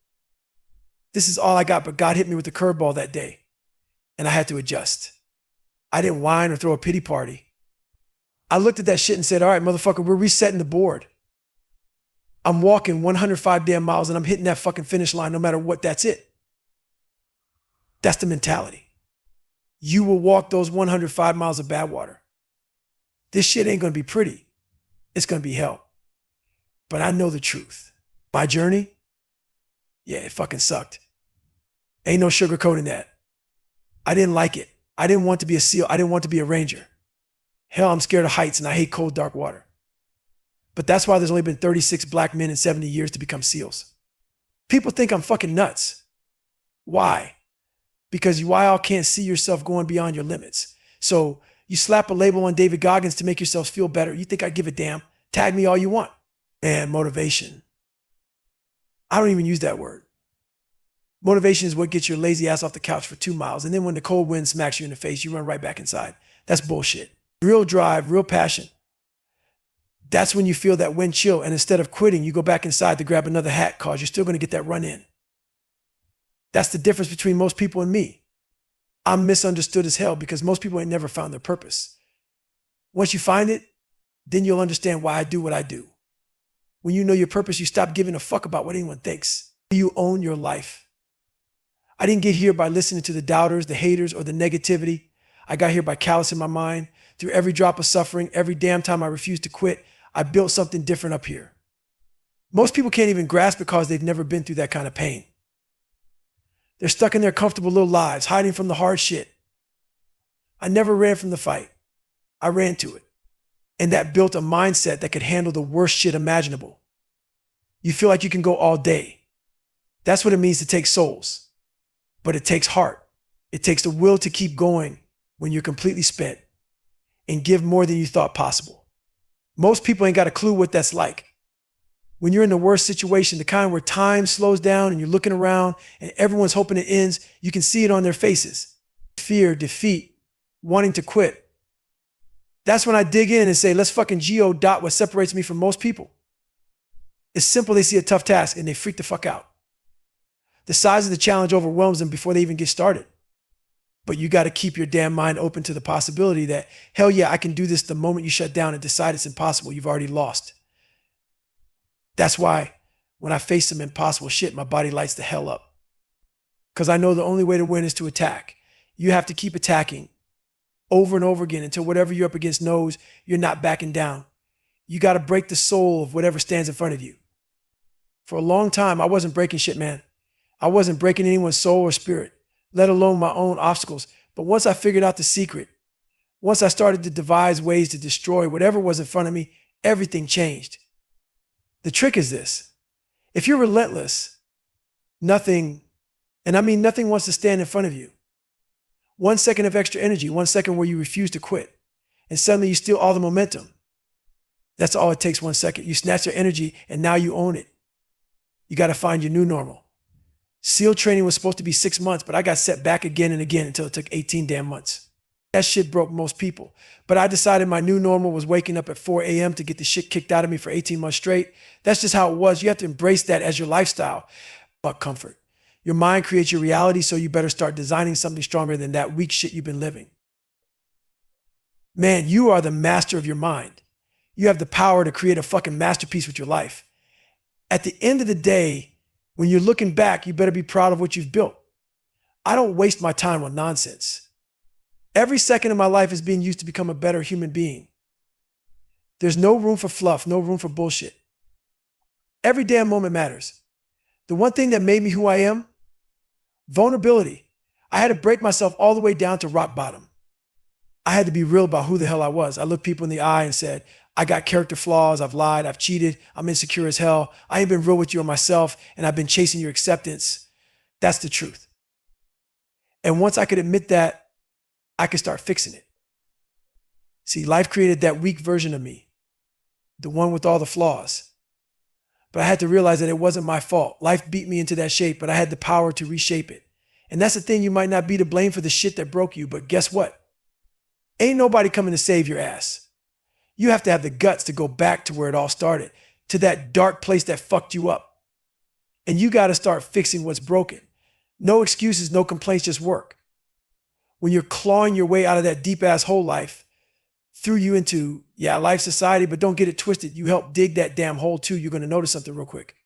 This is all I got, but God hit me with the curveball that day, and I had to adjust. I didn't whine or throw a pity party. I looked at that shit and said, all right, motherfucker, we're resetting the board. I'm walking 105 damn miles and I'm hitting that fucking finish line no matter what. That's it. That's the mentality. You will walk those 105 miles of bad water. This shit ain't gonna be pretty. It's gonna be hell. But I know the truth. My journey, yeah, it fucking sucked. Ain't no sugarcoating that. I didn't like it. I didn't want to be a SEAL. I didn't want to be a Ranger. Hell, I'm scared of heights and I hate cold, dark water. But that's why there's only been 36 black men in 70 years to become SEALs. People think I'm fucking nuts. Why? Because you all can't see yourself going beyond your limits. So you slap a label on David Goggins to make yourselves feel better. You think I give a damn? Tag me all you want. Man, motivation. I don't even use that word. Motivation is what gets your lazy ass off the couch for 2 miles. And then when the cold wind smacks you in the face, you run right back inside. That's bullshit. Real drive, real passion. That's when you feel that wind chill. And instead of quitting, you go back inside to grab another hat cause you're still going to get that run in. That's the difference between most people and me. I'm misunderstood as hell because most people ain't never found their purpose. Once you find it, then you'll understand why I do what I do. When you know your purpose, you stop giving a fuck about what anyone thinks. You own your life. I didn't get here by listening to the doubters, the haters, or the negativity. I got here by callousing my mind. Through every drop of suffering, every damn time I refused to quit, I built something different up here. Most people can't even grasp it because they've never been through that kind of pain. They're stuck in their comfortable little lives, hiding from the hard shit. I never ran from the fight. I ran to it. And that built a mindset that could handle the worst shit imaginable. You feel like you can go all day. That's what it means to take souls. But it takes heart. It takes the will to keep going when you're completely spent and give more than you thought possible. Most people ain't got a clue what that's like. When you're in the worst situation, the kind where time slows down and you're looking around and everyone's hoping it ends, you can see it on their faces. Fear, defeat, wanting to quit. That's when I dig in and say, let's fucking geo-dot what separates me from most people. It's simple. They see a tough task and they freak the fuck out. The size of the challenge overwhelms them before they even get started. But you got to keep your damn mind open to the possibility that, hell yeah, I can do this the moment you shut down and decide it's impossible. You've already lost. That's why when I face some impossible shit, my body lights the hell up. Because I know the only way to win is to attack. You have to keep attacking over and over again until whatever you're up against knows you're not backing down. You got to break the soul of whatever stands in front of you. For a long time, I wasn't breaking shit, man. I wasn't breaking anyone's soul or spirit, let alone my own obstacles. But once I figured out the secret, once I started to devise ways to destroy whatever was in front of me, everything changed. The trick is this. If you're relentless, nothing, and I mean nothing wants to stand in front of you. 1 second of extra energy, 1 second where you refuse to quit, and suddenly you steal all the momentum. That's all it takes, 1 second. You snatch their energy and now you own it. You got to find your new normal. SEAL training was supposed to be 6 months, but I got set back again and again until it took 18 damn months. That shit broke most people. But I decided my new normal was waking up at 4 a.m. to get the shit kicked out of me for 18 months straight. That's just how it was. You have to embrace that as your lifestyle. But comfort. Your mind creates your reality, so you better start designing something stronger than that weak shit you've been living. Man, you are the master of your mind. You have the power to create a fucking masterpiece with your life. At the end of the day, when you're looking back, you better be proud of what you've built. I don't waste my time on nonsense. Every second of my life is being used to become a better human being. There's no room for fluff, no room for bullshit. Every damn moment matters. The one thing that made me who I am, vulnerability. I had to break myself all the way down to rock bottom. I had to be real about who the hell I was. I looked people in the eye and said, I got character flaws, I've lied, I've cheated, I'm insecure as hell. I ain't been real with you or myself, and I've been chasing your acceptance. That's the truth. And once I could admit that, I could start fixing it. See, life created that weak version of me, the one with all the flaws. But I had to realize that it wasn't my fault. Life beat me into that shape, but I had the power to reshape it. And that's the thing, you might not be to blame for the shit that broke you, but guess what? Ain't nobody coming to save your ass. You have to have the guts to go back to where it all started, to that dark place that fucked you up. And you got to start fixing what's broken. No excuses, no complaints, just work. When you're clawing your way out of that deep ass hole life threw you into, life, society, but don't get it twisted. You help dig that damn hole too. You're going to notice something real quick.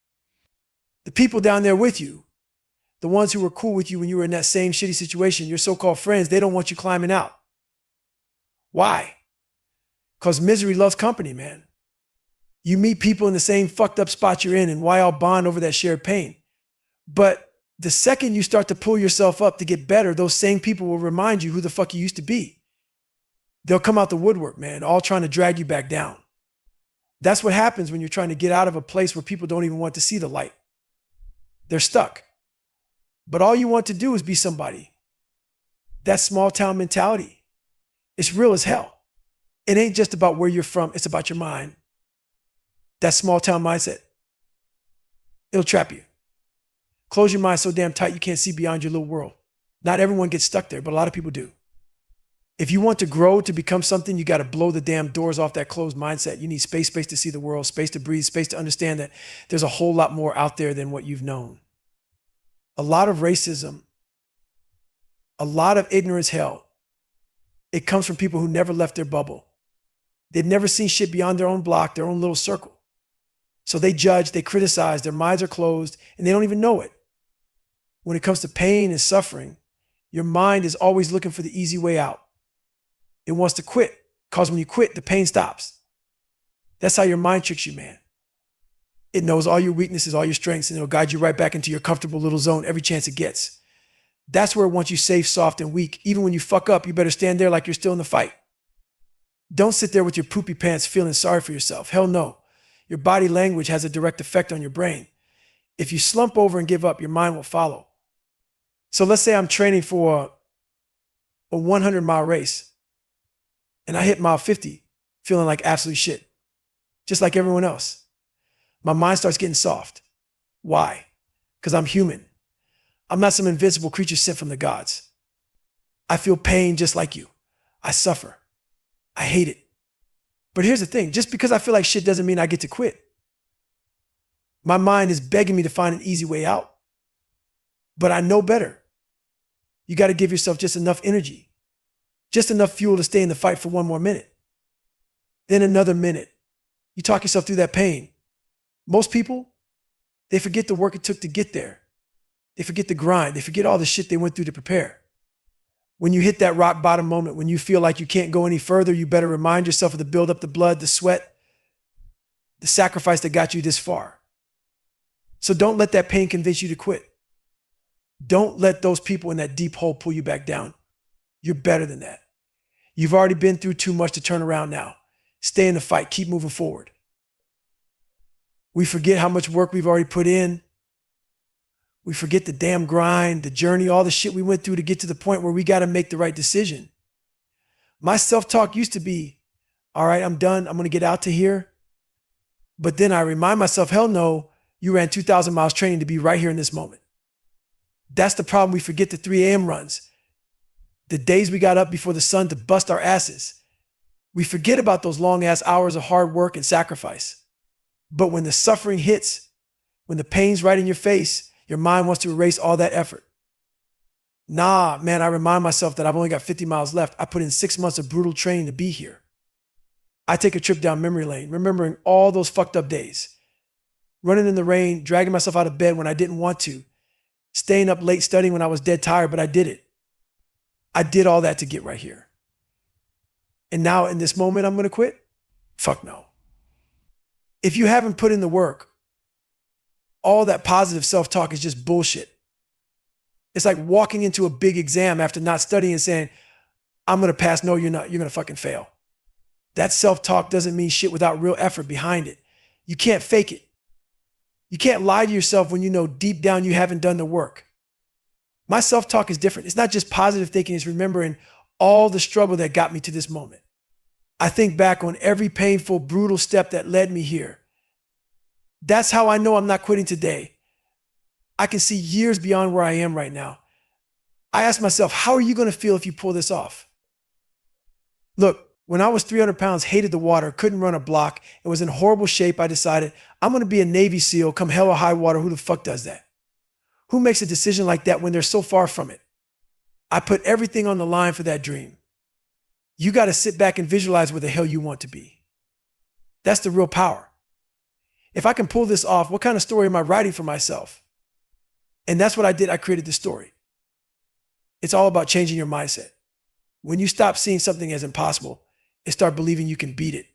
The people down there with you, the ones who were cool with you when you were in that same shitty situation, your so-called friends, they don't want you climbing out. Why? Because misery loves company, man. You meet people in the same fucked up spot you're in, and why all bond over that shared pain? But the second you start to pull yourself up to get better, those same people will remind you who the fuck you used to be. They'll come out the woodwork, man, all trying to drag you back down. That's what happens when you're trying to get out of a place where people don't even want to see the light. They're stuck. But all you want to do is be somebody. That small town mentality. It's real as hell. It ain't just about where you're from. It's about your mind. That small town mindset. It'll trap you. Close your mind so damn tight you can't see beyond your little world. Not everyone gets stuck there, but a lot of people do. If you want to grow, to become something, you got to blow the damn doors off that closed mindset. You need space to see the world, space to breathe, space to understand that there's a whole lot more out there than what you've known. A lot of racism, a lot of ignorance hell, it comes from people who never left their bubble. They've never seen shit beyond their own block, their own little circle. So they judge, they criticize, their minds are closed, and they don't even know it. When it comes to pain and suffering, your mind is always looking for the easy way out. It wants to quit, because when you quit, the pain stops. That's how your mind tricks you, man. It knows all your weaknesses, all your strengths, and it'll guide you right back into your comfortable little zone every chance it gets. That's where it wants you safe, soft, and weak. Even when you fuck up, you better stand there like you're still in the fight. Don't sit there with your poopy pants feeling sorry for yourself. Hell no. Your body language has a direct effect on your brain. If you slump over and give up, your mind will follow. So let's say I'm training for a 100-mile race and I hit mile 50 feeling like absolute shit, just like everyone else. My mind starts getting soft. Why? Because I'm human. I'm not some invincible creature sent from the gods. I feel pain just like you. I suffer. I hate it. But here's the thing, just because I feel like shit doesn't mean I get to quit. My mind is begging me to find an easy way out. But I know better. You got to give yourself just enough energy, just enough fuel to stay in the fight for one more minute. Then another minute. You talk yourself through that pain. Most people, they forget the work it took to get there. They forget the grind. They forget all the shit they went through to prepare. When you hit that rock bottom moment, when you feel like you can't go any further, you better remind yourself of the buildup, the blood, the sweat, the sacrifice that got you this far. So don't let that pain convince you to quit. Don't let those people in that deep hole pull you back down. You're better than that. You've already been through too much to turn around now. Stay in the fight. Keep moving forward. We forget how much work we've already put in. We forget the damn grind, the journey, all the shit we went through to get to the point where we got to make the right decision. My self-talk used to be, all right, I'm done. I'm going to get out to here. But then I remind myself, hell no, you ran 2,000 miles training to be right here in this moment. That's the problem. We forget the 3 a.m. runs, the days we got up before the sun to bust our asses. We forget about those long ass hours of hard work and sacrifice. But when the suffering hits, when the pain's right in your face, your mind wants to erase all that effort. Nah, man, I remind myself that I've only got 50 miles left. I put in 6 months of brutal training to be here. I take a trip down memory lane, remembering all those fucked up days. Running in the rain, dragging myself out of bed when I didn't want to. Staying up late studying when I was dead tired, but I did it. I did all that to get right here. And now in this moment, I'm going to quit? Fuck no. If you haven't put in the work, all that positive self-talk is just bullshit. It's like walking into a big exam after not studying and saying, I'm going to pass. No, you're not. You're going to fucking fail. That self-talk doesn't mean shit without real effort behind it. You can't fake it. You can't lie to yourself when you know deep down you haven't done the work. My self-talk is different. It's not just positive thinking. It's remembering all the struggle that got me to this moment. I think back on every painful, brutal step that led me here. That's how I know I'm not quitting today. I can see years beyond where I am right now. I ask myself, how are you going to feel if you pull this off? Look, when I was 300 pounds, hated the water, couldn't run a block, and was in horrible shape, I decided I'm going to be a Navy SEAL come hell or high water. Who the fuck does that? Who makes a decision like that when they're so far from it? I put everything on the line for that dream. You got to sit back and visualize where the hell you want to be. That's the real power. If I can pull this off, what kind of story am I writing for myself? And that's what I did. I created this story. It's all about changing your mindset. When you stop seeing something as impossible and start believing you can beat it,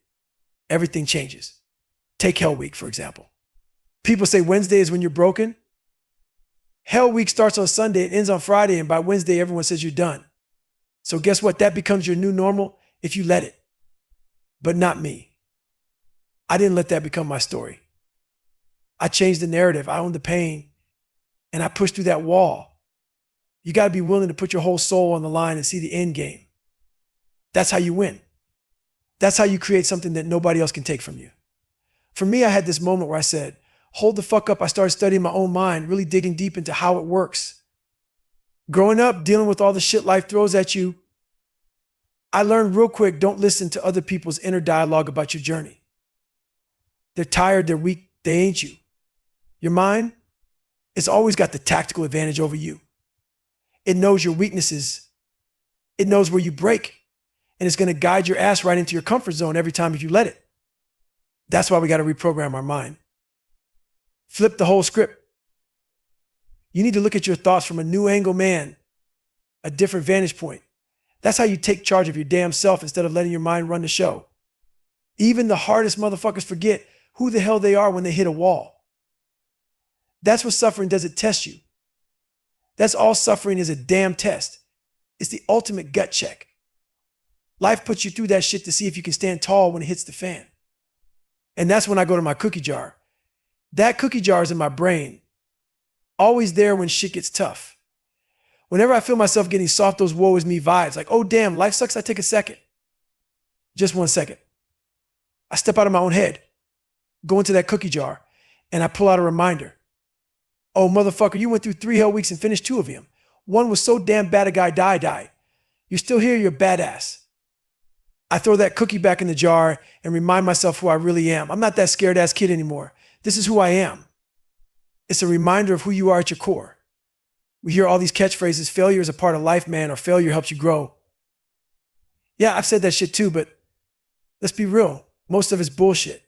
everything changes. Take Hell Week, for example. People say Wednesday is when you're broken. Hell Week starts on Sunday, it ends on Friday, and by Wednesday, everyone says you're done. So guess what? That becomes your new normal if you let it. But not me. I didn't let that become my story. I changed the narrative. I owned the pain, and I pushed through that wall. You got to be willing to put your whole soul on the line and see the end game. That's how you win. That's how you create something that nobody else can take from you. For me, I had this moment where I said, hold the fuck up. I started studying my own mind, really digging deep into how it works. Growing up, dealing with all the shit life throws at you, I learned real quick, don't listen to other people's inner dialogue about your journey. They're tired, they're weak, they ain't you. Your mind, it's always got the tactical advantage over you. It knows your weaknesses. It knows where you break. And it's going to guide your ass right into your comfort zone every time if you let it. That's why we got to reprogram our mind. Flip the whole script. You need to look at your thoughts from a new angle, man, a different vantage point. That's how you take charge of your damn self instead of letting your mind run the show. Even the hardest motherfuckers forget who the hell they are when they hit a wall. That's what suffering does. It tests you. That's all suffering is, a damn test. It's the ultimate gut check. Life puts you through that shit to see if you can stand tall when it hits the fan. And that's when I go to my cookie jar. That cookie jar is in my brain, always there when shit gets tough. Whenever I feel myself getting soft, those woe is me vibes, like, oh damn, life sucks, I take a second. Just 1 second. I step out of my own head, go into that cookie jar, and I pull out a reminder. Oh, motherfucker, you went through 3 hell weeks and finished 2 of them. One was so damn bad a guy died. You're still here, you're badass. I throw that cookie back in the jar and remind myself who I really am. I'm not that scared ass kid anymore. This is who I am. It's a reminder of who you are at your core. We hear all these catchphrases, failure is a part of life, man, or failure helps you grow. Yeah, I've said that shit too, but let's be real. Most of it's bullshit.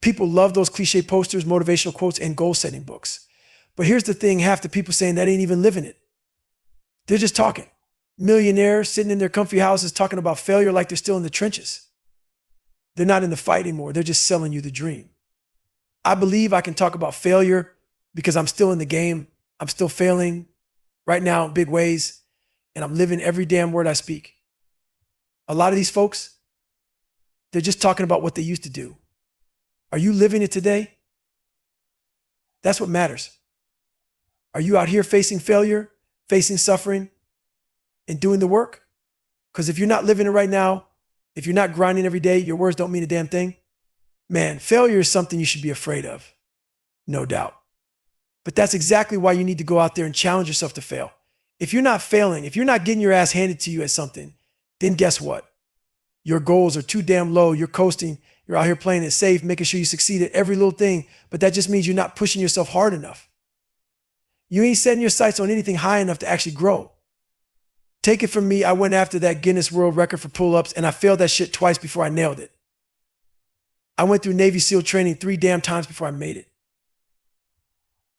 People love those cliche posters, motivational quotes, and goal-setting books. But here's the thing, half the people saying that ain't even living it. They're just talking. Millionaires sitting in their comfy houses talking about failure like they're still in the trenches. They're not in the fight anymore. They're just selling you the dream. I believe I can talk about failure because I'm still in the game. I'm still failing right now in big ways, and I'm living every damn word I speak. A lot of these folks, they're just talking about what they used to do. Are you living it today? That's what matters. Are you out here facing failure, facing suffering, and doing the work? Because if you're not living it right now, if you're not grinding every day, your words don't mean a damn thing. Man, failure is something you should be afraid of, no doubt. But that's exactly why you need to go out there and challenge yourself to fail. If you're not failing, if you're not getting your ass handed to you at something, then guess what? Your goals are too damn low. You're coasting. You're out here playing it safe, making sure you succeed at every little thing. But that just means you're not pushing yourself hard enough. You ain't setting your sights on anything high enough to actually grow. Take it from me, I went after that Guinness World Record for pull-ups and I failed that shit twice before I nailed it. I went through Navy SEAL training 3 damn times before I made it.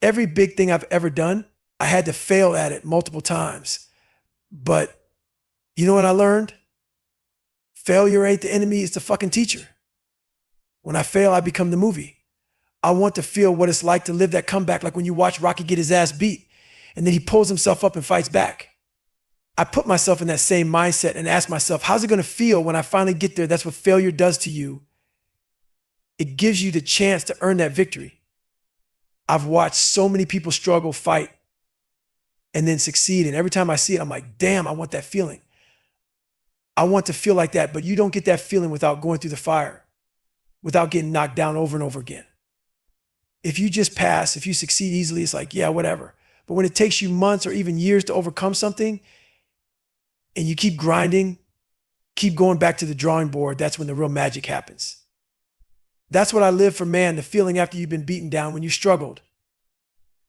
Every big thing I've ever done, I had to fail at it multiple times. But you know what I learned? Failure ain't the enemy, it's the fucking teacher. When I fail, I become the movie. I want to feel what it's like to live that comeback, like when you watch Rocky get his ass beat and then he pulls himself up and fights back. I put myself in that same mindset and ask myself, how's it going to feel when I finally get there? That's what failure does to you. It gives you the chance to earn that victory. I've watched so many people struggle, fight, and then succeed. And every time I see it, I'm like, damn, I want that feeling. I want to feel like that, but you don't get that feeling without going through the fire, without getting knocked down over and over again. If you just pass, if you succeed easily, it's like, yeah, whatever. But when it takes you months or even years to overcome something, and you keep grinding, keep going back to the drawing board, that's when the real magic happens. That's what I live for, man, the feeling after you've been beaten down, when you struggled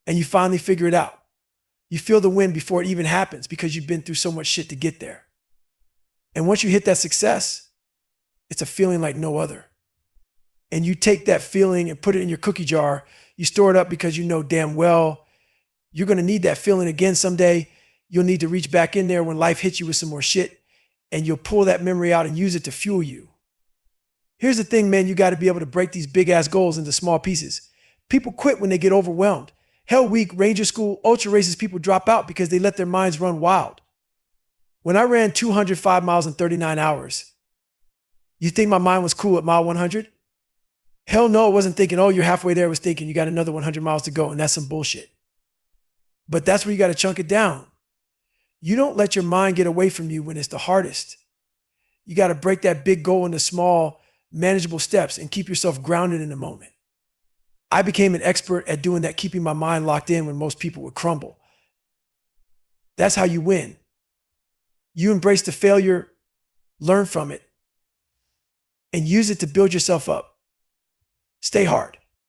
and you finally figure it out. You feel the win before it even happens because you've been through so much shit to get there. And once you hit that success, it's a feeling like no other. And you take that feeling and put it in your cookie jar. You store it up because you know damn well you're going to need that feeling again someday. You'll need to reach back in there when life hits you with some more shit, and you'll pull that memory out and use it to fuel you. Here's the thing, man, you got to be able to break these big ass goals into small pieces. People quit when they get overwhelmed. Hell Week, Ranger School, ultra races, people drop out because they let their minds run wild. When I ran 205 miles in 39 hours, you think my mind was cool at mile 100? Hell no, it wasn't thinking, oh, you're halfway there. It was thinking you got another 100 miles to go, and that's some bullshit. But that's where you got to chunk it down. You don't let your mind get away from you when it's the hardest. You got to break that big goal into small, manageable steps and keep yourself grounded in the moment. I became an expert at doing that, keeping my mind locked in when most people would crumble. That's how you win. You embrace the failure, learn from it, and use it to build yourself up. Stay hard.